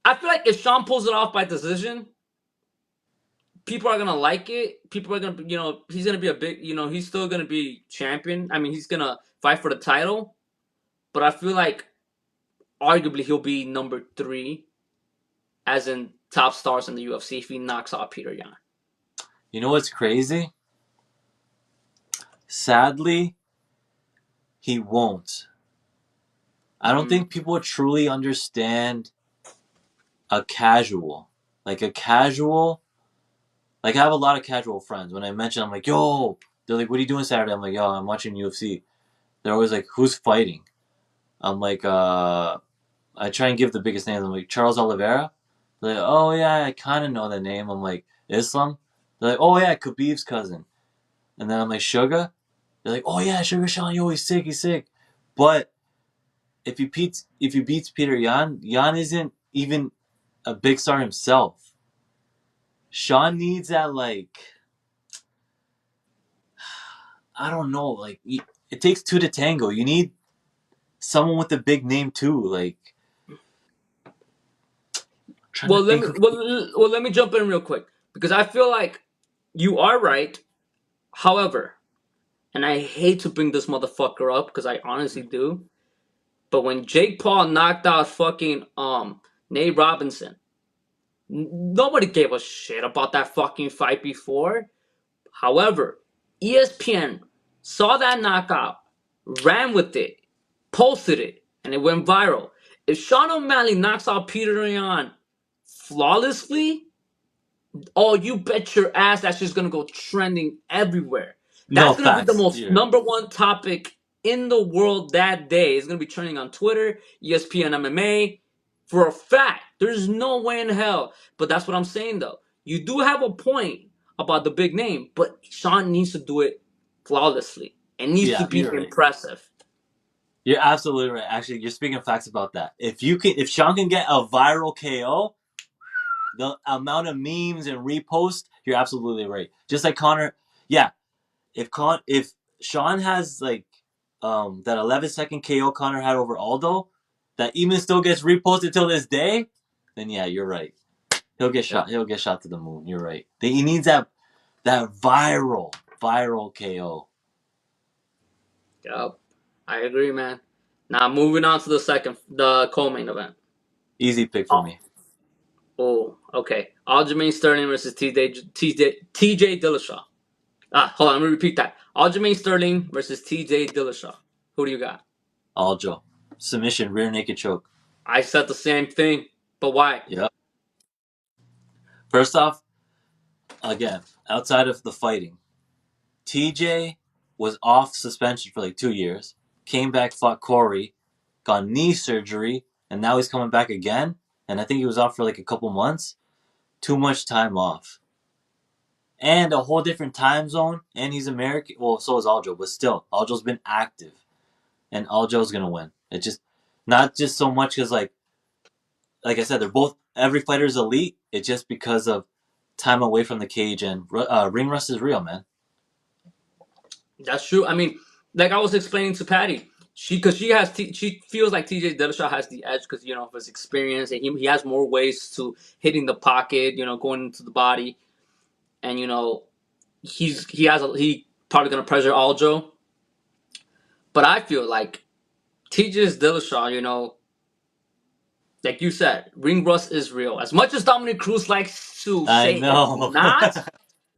[SPEAKER 1] I feel like if Sean pulls it off by decision, people are gonna like it. People are gonna, he's gonna be a big, he's still gonna be champion. I mean, he's gonna fight for the title, but I feel like arguably he'll be number three, as in top stars in the UFC if he knocks out Peter Yan.
[SPEAKER 2] You know what's crazy? Sadly, he won't. I don't
[SPEAKER 1] Mm.
[SPEAKER 2] think people truly understand a casual. Like a casual, like I have a lot of casual friends. When I mention, I'm like, yo, they're like, what are you doing Saturday? I'm like, yo, I'm watching UFC. They're always like, who's fighting? I'm like, I try and give the biggest names. I'm like, Charles Oliveira. They're like, oh yeah, I kind of know that name. I'm like, Islam. They're like, oh yeah, Khabib's cousin. And then I'm like, Sugar. They're like, oh yeah, Sugar Sean, yo, he's sick, he's sick. But if he beats Peter Yan, Yan isn't even a big star himself. Sean needs that like I don't know, like it takes two to tango. You need someone with a big name too. Like trying to
[SPEAKER 1] Well,
[SPEAKER 2] think who.
[SPEAKER 1] let me jump in real quick because I feel like you are right. However, and I hate to bring this motherfucker up because I honestly do, but when Jake Paul knocked out fucking Nate Robinson, nobody gave a shit about that fucking fight before. However, ESPN saw that knockout, ran with it, posted it, and it went viral. If Sean O'Malley knocks out Peter Yan flawlessly, oh, you bet your ass that's just gonna go trending everywhere.
[SPEAKER 2] No
[SPEAKER 1] That's gonna be the
[SPEAKER 2] facts.
[SPEAKER 1] most
[SPEAKER 2] You're right.
[SPEAKER 1] number one topic in the world that day. It's gonna be trending on Twitter, ESPN MMA. For a fact, there's no way in hell. But that's what I'm saying though. You do have a point about the big name, but Sean needs to do it flawlessly. It needs to
[SPEAKER 2] Yeah,
[SPEAKER 1] be
[SPEAKER 2] you're right.
[SPEAKER 1] impressive.
[SPEAKER 2] You're absolutely right. Actually, you're speaking facts about that. If Sean can get a viral KO, the amount of memes and reposts, you're absolutely right. Just like Connor, yeah. If Sean has like that 11-second KO Connor had over Aldo, that even still gets reposted till this day, then yeah, you're right. He'll get
[SPEAKER 1] Yeah.
[SPEAKER 2] shot. He'll get shot to the moon. You're right. He needs that viral KO.
[SPEAKER 1] Yep, I agree, man. Now moving on to the co-main event.
[SPEAKER 2] Easy pick for
[SPEAKER 1] Oh,
[SPEAKER 2] me.
[SPEAKER 1] okay. Aljamain Sterling versus TJ Dillashaw. Hold on, let me repeat that. Aljamain Sterling versus TJ Dillashaw. Who do you got?
[SPEAKER 2] Aljo. Submission, rear naked choke.
[SPEAKER 1] I said the same thing, but why?
[SPEAKER 2] Yep. First off, again, outside of the fighting, TJ was off suspension for like 2 years, came back, fought Corey, got knee surgery, and now he's coming back again. And I think he was off for like a couple months. Too much time off. And a whole different time zone. And he's American. Well, so is Aljo, but still, Aljo's been active. And Aljo's going to win. It just, not just so much because, like I said, they're both, every fighter's elite. It's just because of time away from the cage. And ring rust is real, man.
[SPEAKER 1] That's true. I mean, like I was explaining to Patty, she feels like TJ Dillashaw has the edge because of his experience and he has more ways to hitting the pocket, going into the body, and he probably gonna pressure Aljo. But I feel like TJ Dillashaw, like you said, ring rust is real. As much as Dominic Cruz likes to
[SPEAKER 2] I
[SPEAKER 1] say it's
[SPEAKER 2] know.
[SPEAKER 1] not,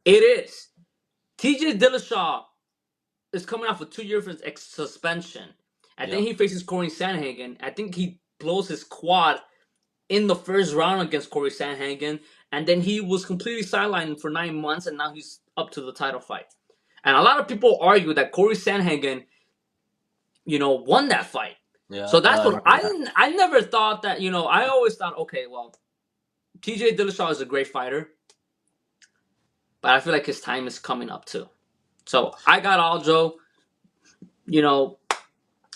[SPEAKER 1] it is. TJ Dillashaw is coming off a 2 year suspension. And then
[SPEAKER 2] Yep.
[SPEAKER 1] he faces Corey Sandhagen. I think he blows his quad in the first round against Corey Sandhagen. And then he was completely sidelined for 9 months, and now he's up to the title fight. And a lot of people argue that Corey Sandhagen, won that fight.
[SPEAKER 2] Yeah,
[SPEAKER 1] So that's
[SPEAKER 2] I
[SPEAKER 1] what
[SPEAKER 2] remember that.
[SPEAKER 1] I never thought that, I always thought, okay, well, TJ Dillashaw is a great fighter, but I feel like his time is coming up too. So I got Aljo, you know,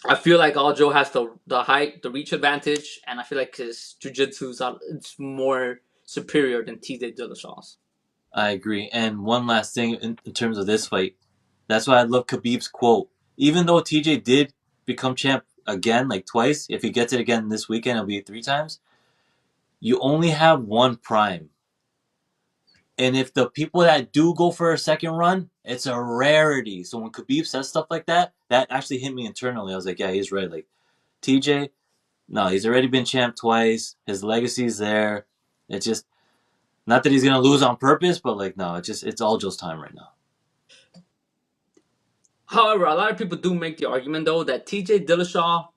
[SPEAKER 1] I feel like Aljo has the height, the reach advantage, and I feel like his jiu-jitsu is more superior than TJ Dillashaw's.
[SPEAKER 2] I agree. And one last thing in terms of this fight, that's why I love Khabib's quote. Even though TJ did become champ again, like twice, if he gets it again this weekend, it'll be 3 times. You only have one prime. And if the people that do go for a second run, it's a rarity. So when Khabib says stuff like that, that actually hit me internally. I was like, yeah, he's right. Like, TJ, no, he's already been champ twice. His legacy's there. It's just, not that he's going to lose on purpose, but like, no, it's Aljo's time right now.
[SPEAKER 1] However, a lot of people do make the argument though that TJ Dillashaw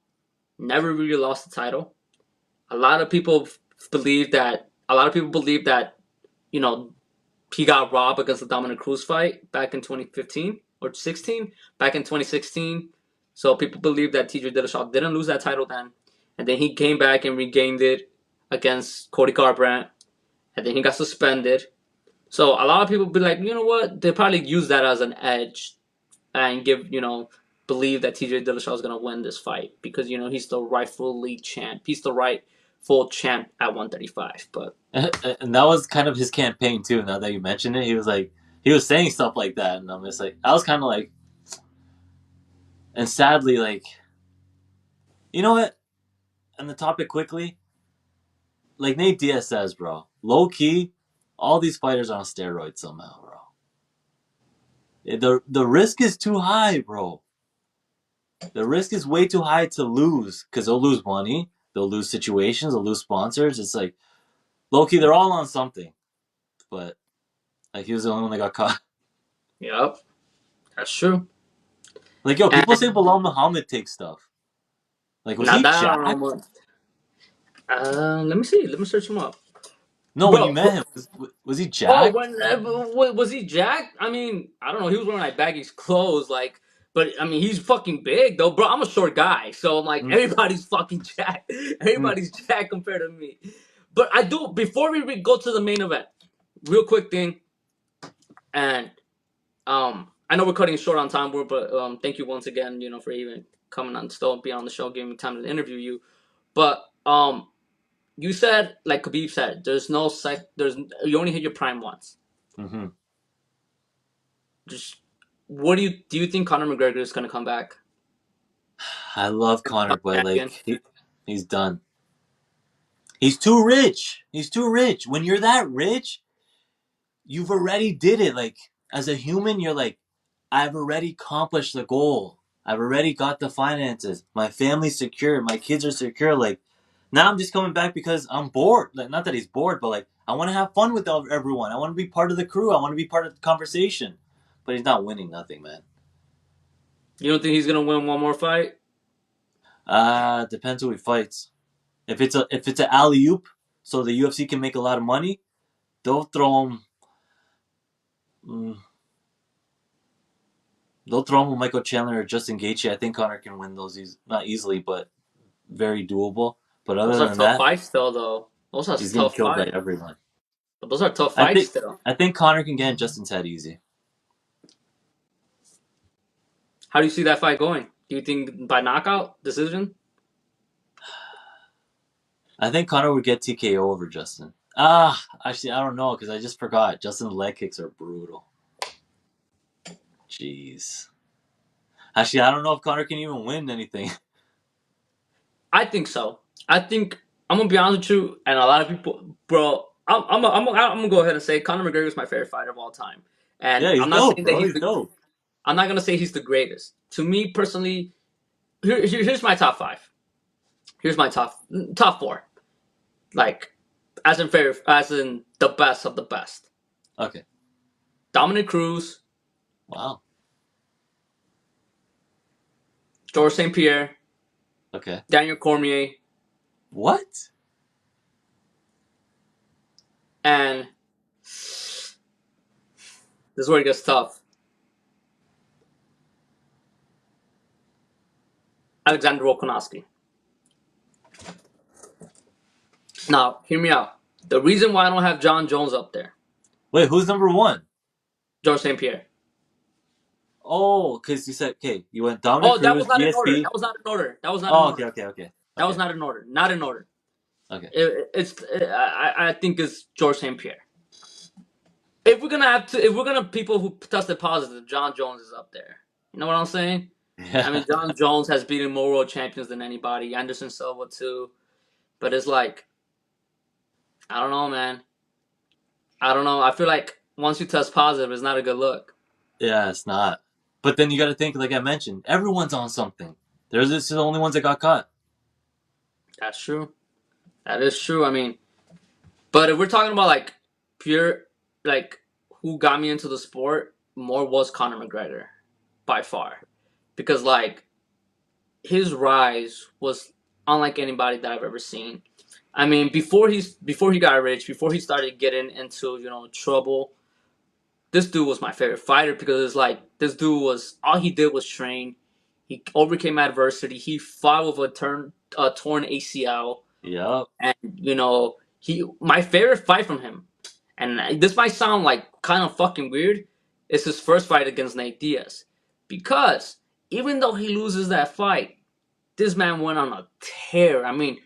[SPEAKER 1] never really lost the title. A lot of people believe that. A lot of people believe that you know he got robbed against the Dominic Cruz fight back in 2015 or 16. Back in 2016, so people believe that TJ Dillashaw didn't lose that title then, and then he came back and regained it against Cody Garbrandt, and then he got suspended. So a lot of people be like, you know what? They probably use that as an edge and believe that TJ Dillashaw is gonna win this fight because he's the rightfully champ. He's the rightful champ at 135. But
[SPEAKER 2] And that was kind of his campaign too. Now that you mention it, he was like, he was saying stuff like that, and I'm just like, I was kind of like, and sadly, like, you know what? On the topic quickly, like Nate Diaz says, bro, low key, all these fighters are on steroids somehow, bro. The risk is too high, bro. The risk is way too high to lose because they'll lose money, they'll lose situations, they'll lose sponsors. It's like low key, they're all on something, but like he was the only one that got caught.
[SPEAKER 1] yep, that's true.
[SPEAKER 2] Like yo, people
[SPEAKER 1] And
[SPEAKER 2] say Bilal Muhammad takes stuff. Like was
[SPEAKER 1] now
[SPEAKER 2] he
[SPEAKER 1] that I don't know
[SPEAKER 2] jacked?
[SPEAKER 1] more. Let me see. Let me search him up.
[SPEAKER 2] No, when you
[SPEAKER 1] But
[SPEAKER 2] met him, was he
[SPEAKER 1] oh,
[SPEAKER 2] jacked?
[SPEAKER 1] was he Jack? I mean, I don't know. He was wearing like baggy clothes, like. But I mean, he's fucking big though, bro. I'm a short guy, so I'm like
[SPEAKER 2] Mm,
[SPEAKER 1] everybody's fucking Jack.
[SPEAKER 2] mm,
[SPEAKER 1] Everybody's Jack compared to me. But I do before we go to the main event, real quick thing, and I know we're cutting short on time, but thank you once again, for even coming on, still being on the show, giving me time to interview you. But you said, like Khabib said, there's you only hit your prime once.
[SPEAKER 2] mm-hmm.
[SPEAKER 1] Just what do you think Conor McGregor is gonna come back?
[SPEAKER 2] I love Connor, but
[SPEAKER 1] Champion.
[SPEAKER 2] like he's done. He's too rich. He's too rich. When you're that rich, you've already did it. Like as a human, you're like, I've already accomplished the goal. I've already got the finances. My family's secure. My kids are secure. Like, now I'm just coming back because I'm bored. Like, not that he's bored, but like, I want to have fun with everyone. I want to be part of the crew. I want to be part of the conversation. But he's not winning nothing, man.
[SPEAKER 1] You don't think he's gonna win one more fight?
[SPEAKER 2] Depends who he fights. If it's an alley oop, so the UFC can make a lot of money, they'll throw him. Mm, they'll throw him with Michael Chandler or Justin Gaethje. I think Connor can win those. Not easily, but very doable. But
[SPEAKER 1] Those
[SPEAKER 2] other
[SPEAKER 1] are
[SPEAKER 2] than
[SPEAKER 1] tough
[SPEAKER 2] that,
[SPEAKER 1] fights, still, though. Those are
[SPEAKER 2] he's getting
[SPEAKER 1] tough
[SPEAKER 2] killed by
[SPEAKER 1] fights.
[SPEAKER 2] everyone.
[SPEAKER 1] But those are tough
[SPEAKER 2] I
[SPEAKER 1] fights,
[SPEAKER 2] think
[SPEAKER 1] still.
[SPEAKER 2] I think Connor can get in Justin's head easy.
[SPEAKER 1] How do you see that fight going? Do you think by knockout decision?
[SPEAKER 2] I think Connor would get TKO over Justin. Actually, I don't know because I just forgot. Justin's leg kicks are brutal. Jeez. Actually, I don't know if Connor can even win anything.
[SPEAKER 1] I think so. I think I'm gonna be honest with you, and a lot of people, bro. I'm gonna go ahead and say Conor McGregor is my favorite fighter of all time, and
[SPEAKER 2] Yeah, he's
[SPEAKER 1] I'm not
[SPEAKER 2] dope,
[SPEAKER 1] saying that
[SPEAKER 2] bro.
[SPEAKER 1] he's
[SPEAKER 2] He's
[SPEAKER 1] the.
[SPEAKER 2] dope.
[SPEAKER 1] I'm not gonna say he's the greatest. To me personally, here's my top five. Here's my top four. Like, as in the best of the best.
[SPEAKER 2] Okay.
[SPEAKER 1] Dominic Cruz,
[SPEAKER 2] Wow.
[SPEAKER 1] Georges St. Pierre,
[SPEAKER 2] Okay.
[SPEAKER 1] Daniel Cormier,
[SPEAKER 2] What?
[SPEAKER 1] and this is where it gets tough. Alexander Volkanovski. Now, hear me out. The reason why I don't have John Jones up there,
[SPEAKER 2] Wait, who's number one?
[SPEAKER 1] Georges St. Pierre.
[SPEAKER 2] Oh, because you said okay. You went Dominic
[SPEAKER 1] Oh, that was
[SPEAKER 2] Cruz,
[SPEAKER 1] not in order.
[SPEAKER 2] GSP.
[SPEAKER 1] That was not in order. That was not in
[SPEAKER 2] Oh,
[SPEAKER 1] order.
[SPEAKER 2] okay, okay, okay,
[SPEAKER 1] That was
[SPEAKER 2] okay,
[SPEAKER 1] not in order. Not in order.
[SPEAKER 2] okay.
[SPEAKER 1] I think it's Georges St. Pierre. If we're gonna people who tested positive, John Jones is up there. You know what I'm saying? I
[SPEAKER 2] Yeah,
[SPEAKER 1] mean, John Jones has beaten more world champions than anybody. Anderson Silva too. But it's like, I don't know, man. I don't know. I feel like once you test positive, it's not a good look.
[SPEAKER 2] yeah. It's not. But then you got to think, like I mentioned, everyone's on something. There's just the only ones that got caught.
[SPEAKER 1] That's true. That is true. I mean, but if we're talking about like pure, like who got me into the sport, more was Conor McGregor by far, because like his rise was unlike anybody that I've ever seen. I mean, before he got rich, before he started getting into trouble, this dude was my favorite fighter because it's like this dude was all he did was train. He overcame adversity. He fought with a torn ACL,
[SPEAKER 2] Yep.
[SPEAKER 1] and he my favorite fight from him. And this might sound like kind of fucking weird. It's his first fight against Nate Diaz, because even though he loses that fight, this man went on a tear. I mean,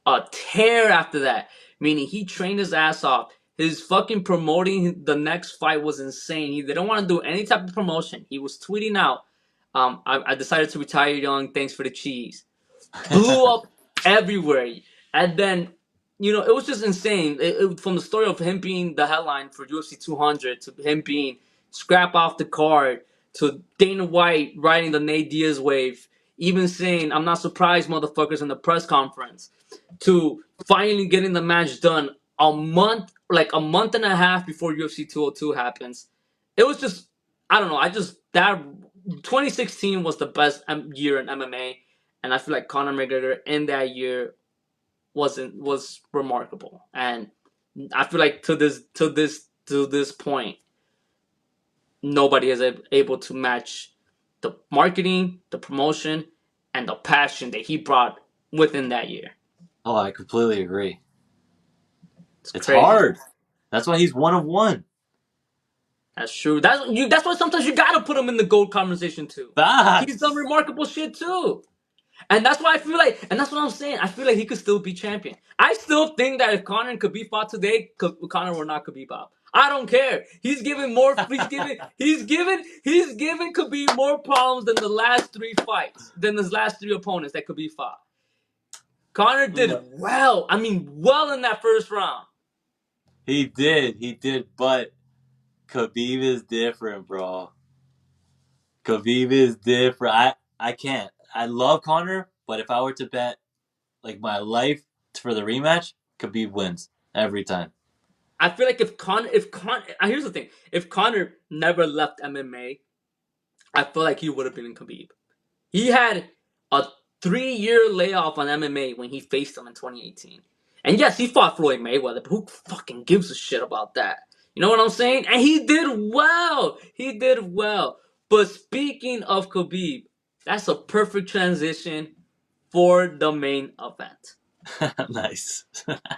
[SPEAKER 1] a tear after that. Meaning he trained his ass off. His fucking promoting the next fight was insane. He didn't want to do any type of promotion. He was tweeting out, I decided to retire young. Thanks for the cheese. Blew up everywhere. And then, it was just insane. From the story of him being the headline for UFC 200 to him being scrap off the card to Dana White riding the Nate Diaz wave, even saying, I'm not surprised, motherfuckers, in the press conference, to finally getting the match done like a month and a half before UFC 202 happens. It was just, I don't know. That 2016 was the best year in MMA, and I feel like Conor McGregor in that year was remarkable. And I feel like to this point, nobody is able to match the marketing, the promotion, and the passion that he brought within that year.
[SPEAKER 2] Oh, I completely agree.
[SPEAKER 1] It's
[SPEAKER 2] It's
[SPEAKER 1] crazy.
[SPEAKER 2] hard. That's why he's one of one.
[SPEAKER 1] That's true. That's why sometimes you gotta put him in the gold conversation too. He's done
[SPEAKER 2] Facts.
[SPEAKER 1] remarkable shit too. And that's why I feel like, and that's what I'm saying. I feel like he could still be champion. I still think that if Conor and Khabib fought today, Conor will not Khabib out. I don't care. He's giving more. He's giving Khabib more problems than the last three fights, than his last three opponents that Khabib fought. Conor did well. I mean, well in that first round.
[SPEAKER 2] He did, but Khabib is different, bro. Khabib is different. I can't. I love Connor, but if I were to bet like my life for the rematch, Khabib wins every time.
[SPEAKER 1] I feel like if Connor, here's the thing: if Connor never left MMA, I feel like he would have been in Khabib. He had a 3-year layoff on MMA when he faced him in 2018. And yes, he fought Floyd Mayweather, but who fucking gives a shit about that? You know what I'm saying? And he did well. He did well. But speaking of Khabib, that's a perfect transition for the main event.
[SPEAKER 2] Nice.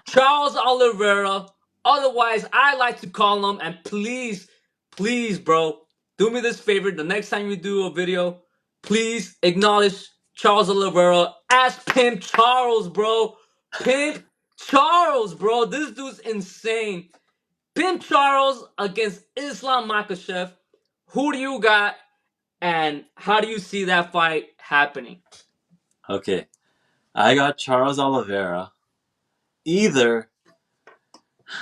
[SPEAKER 1] Charles Oliveira, otherwise I like to call him, and please, please, bro, do me this favor. The next time you do a video, please acknowledge Charles Oliveira as Pimp Charles, bro. Pimp Charles, bro. This dude's insane. Pimp Charles against Islam Makhachev. Who do you got, and how do you see that fight happening?
[SPEAKER 2] Okay, I got Charles Oliveira. Either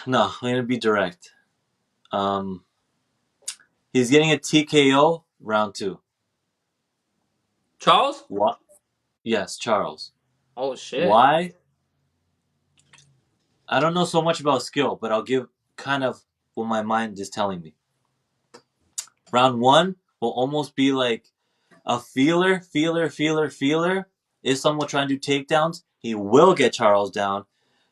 [SPEAKER 2] no, I'm gonna be direct. Um, he's getting a TKO round two.
[SPEAKER 1] Charles?
[SPEAKER 2] What? Yes, Charles.
[SPEAKER 1] Oh shit.
[SPEAKER 2] Why? I don't know so much about skill, but I'll give kind of what my mind is telling me. Round one will almost be like a feeler. If someone trying to do takedowns, he will get Charles down.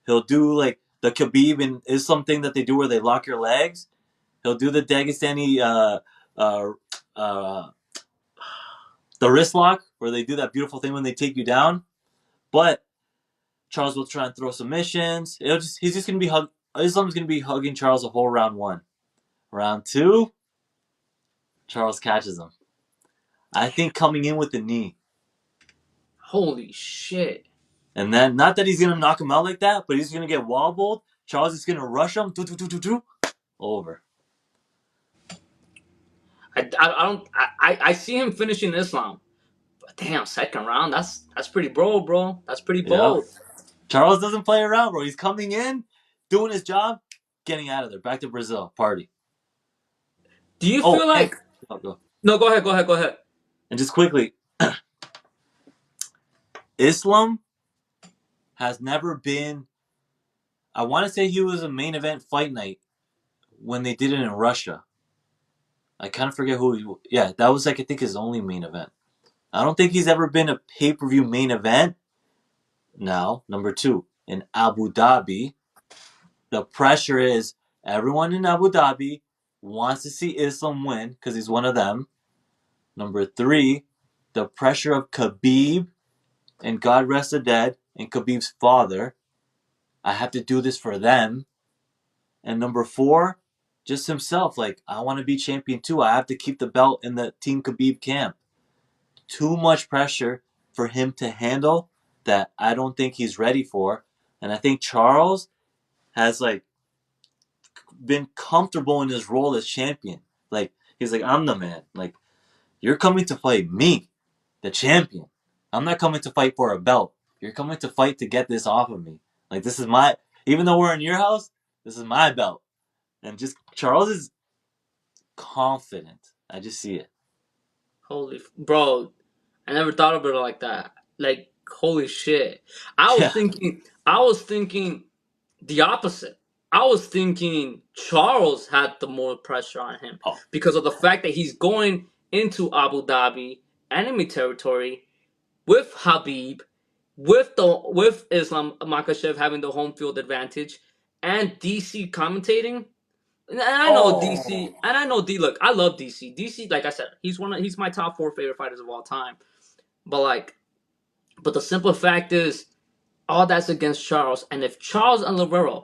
[SPEAKER 2] He'll do like the Khabib and Islam thing that they do where they lock your legs. He'll do the Dagestani uh, uh, the wrist lock where they do that beautiful thing when they take you down. But Charles will try and throw submissions. He's just gonna be Islam's gonna be hugging Charles the whole round one. Round two, Charles catches him. I think coming in with the knee.
[SPEAKER 1] Holy shit.
[SPEAKER 2] And then, not that he's gonna knock him out like that, but he's gonna get wobbled. Charles is gonna rush him. Over.
[SPEAKER 1] I don't I see him finishing Islam. But damn, second round, that's pretty bold, bro. That's pretty
[SPEAKER 2] Yep.
[SPEAKER 1] bold.
[SPEAKER 2] Charles doesn't play around, bro. He's coming in, doing his job, getting out of there. Back to Brazil. Party.
[SPEAKER 1] Do you
[SPEAKER 2] Oh,
[SPEAKER 1] feel
[SPEAKER 2] and
[SPEAKER 1] like no, go ahead.
[SPEAKER 2] and just quickly, Islam has never been. I want to say he was a main event fight night when they did it in Russia. I kind of forget who he. Yeah, that was like I think his only main event. I don't think he's ever been a pay per view main event. Now, number two, in Abu Dhabi, the pressure is everyone in Abu Dhabi wants to see Islam win because he's one of them. Number three, the pressure of Khabib and God rest the dead and Khabib's father. I have to do this for them. And number four, just himself. Like, I want to be champion too. I have to keep the belt in the Team Khabib camp. Too much pressure for him to handle that I don't think he's ready for. And I think Charles has like been comfortable in his role as champion. Like he's like, I'm the man. Like you're coming to fight me, the champion. I'm not coming to fight for a belt. You're coming to fight to get this off of me. Like this is my. Even though we're in your house, this is my belt. And just Charles is confident. I just see it.
[SPEAKER 1] Holy bro, I never thought of it like that. Like holy shit.
[SPEAKER 2] Yeah.
[SPEAKER 1] I was thinking the opposite. I was thinking Charles had the more pressure on him
[SPEAKER 2] Oh.
[SPEAKER 1] because of the fact that he's going into Abu Dhabi, enemy territory, with Habib, with Islam Makhachev having the home field advantage, and DC commentating. And I know DC,
[SPEAKER 2] Oh.
[SPEAKER 1] and I know D. Look, I love DC. DC, like I said, he's my top 4 favorite fighters of all time. But but the simple fact is, all that's against Charles. And if Charles Oliveira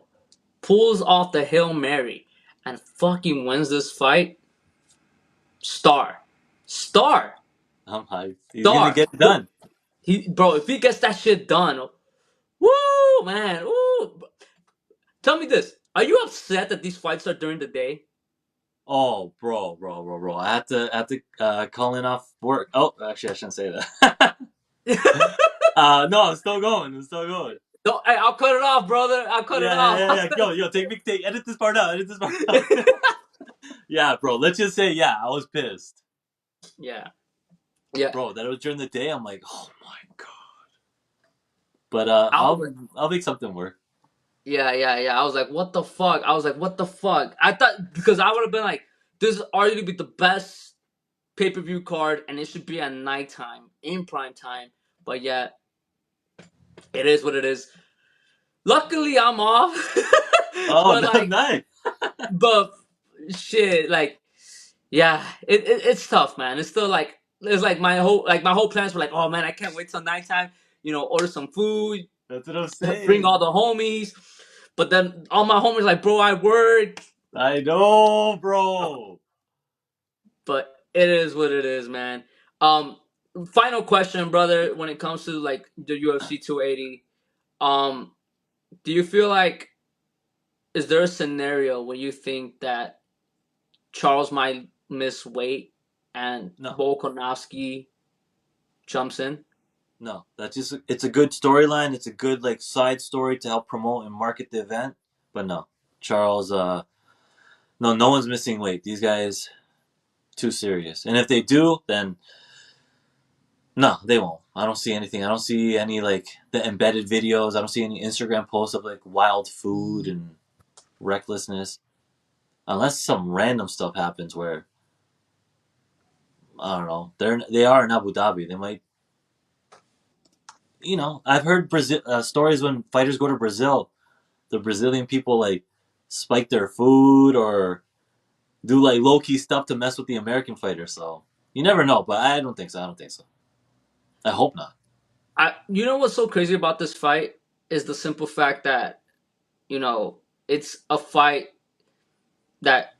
[SPEAKER 1] pulls off the Hail Mary and fucking wins this fight, star, star,
[SPEAKER 2] I'm hyped. He's gonna
[SPEAKER 1] star.
[SPEAKER 2] get it done.
[SPEAKER 1] Bro, if he gets that shit done, woo, man, woo. Tell me this: are you upset that these fights are during the day?
[SPEAKER 2] Oh, bro. I have to call in off work. Oh, actually, I shouldn't say that. No, I'm still going. I'm still going.
[SPEAKER 1] No, hey, I'll cut it off, brother. I'll cut it off.
[SPEAKER 2] Yeah. Yo, take edit this part out. Edit this part out. Yeah, bro. Let's just say, yeah, I was pissed.
[SPEAKER 1] Yeah. Yeah,
[SPEAKER 2] bro. That was during the day. I'm like, oh my god. But
[SPEAKER 1] I was like,
[SPEAKER 2] I'll make something work.
[SPEAKER 1] yeah. I was like, what the fuck? I was like, what the fuck? I thought because I would have been like, this is arguably the best pay per view card, and it should be at nighttime in prime time. But yet, it is what it is. Luckily, I'm off.
[SPEAKER 2] Oh,
[SPEAKER 1] but like,
[SPEAKER 2] nice.
[SPEAKER 1] but shit, like, yeah, it's tough, man. It's still like it's like my whole plans were like, oh man, I can't wait till nighttime. You know, order some food,
[SPEAKER 2] That's what I'm
[SPEAKER 1] bring all
[SPEAKER 2] saying.
[SPEAKER 1] the homies. But then all my homies like, bro, I work.
[SPEAKER 2] I know, bro.
[SPEAKER 1] But it is what it is, man. Um, Final question, brother. When it comes to like the UFC 280, um, do you feel like is there a scenario where you think that Charles might miss weight and
[SPEAKER 2] No,
[SPEAKER 1] Volkanovski jumps in?
[SPEAKER 2] no. That's just it's a good storyline. It's a good like side story to help promote and market the event. But no, Charles. No, no one's missing weight. These guys too serious. And if they do, then no, they won't. I don't see anything. I don't see any like the embedded videos. I don't see any Instagram posts of like wild food and recklessness. Unless some random stuff happens where I don't know. They are in Abu Dhabi. They might, I've heard Brazil stories when fighters go to Brazil, the Brazilian people like spike their food or do like low key stuff to mess with the American fighters. So you never know, but I don't think so. I don't think so. I hope not.
[SPEAKER 1] You know what's so crazy about this fight is the simple fact that you know it's a fight that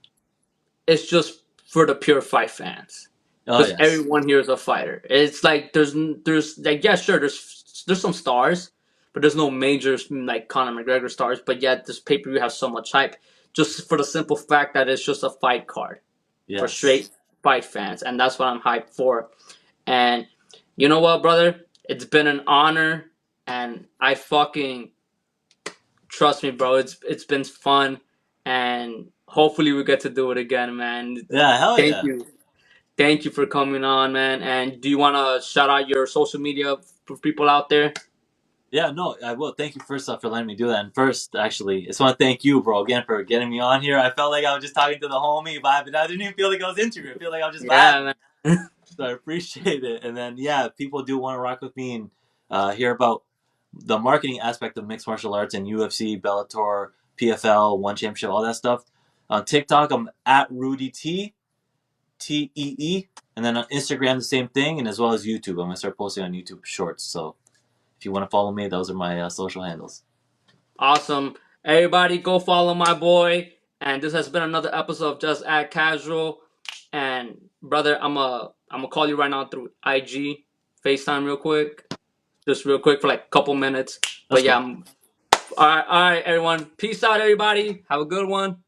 [SPEAKER 1] it's just for the pure fight fans
[SPEAKER 2] Oh
[SPEAKER 1] because
[SPEAKER 2] yes,
[SPEAKER 1] everyone here is a fighter. It's like there's like yeah sure there's some stars, but there's no major like Conor McGregor stars. But yet this pay per view has so much hype just for the simple fact that it's just a fight card for
[SPEAKER 2] yes,
[SPEAKER 1] straight fight fans, and that's what I'm hyped for. And you know what, brother? It's been an honor, and I fucking trust me, bro. It's been fun, and hopefully we get to do it again, man.
[SPEAKER 2] yeah, hell
[SPEAKER 1] Thank
[SPEAKER 2] yeah.
[SPEAKER 1] you. Thank you for coming on, man. And do you want to shout out your social media for people out there?
[SPEAKER 2] Yeah, no, I will. Thank you first off for letting me do that. And first, actually, I just want to thank you, bro, again for getting me on here. I felt like I was just talking to the homie, vibing. I didn't even feel like I was interviewing. I feel like I was just vibing.
[SPEAKER 1] Yeah, man.
[SPEAKER 2] So I appreciate it. And then, yeah, people do want to rock with me and hear about the marketing aspect of mixed martial arts and UFC, Bellator, PFL, One Championship, all that stuff. On TikTok, I'm at Rudy Tee, Tee. And then on Instagram, the same thing. And as well as YouTube. I'm going to start posting on YouTube shorts. So if you want to follow me, those are my social handles.
[SPEAKER 1] Awesome. Everybody, go follow my boy. And this has been another episode of Just Act Casual. And brother, I'm gonna call you right now through IG, FaceTime, real quick, just real quick for like a couple minutes.
[SPEAKER 2] Let's
[SPEAKER 1] But yeah,
[SPEAKER 2] go.
[SPEAKER 1] all right, everyone. Peace out, everybody. Have a good one.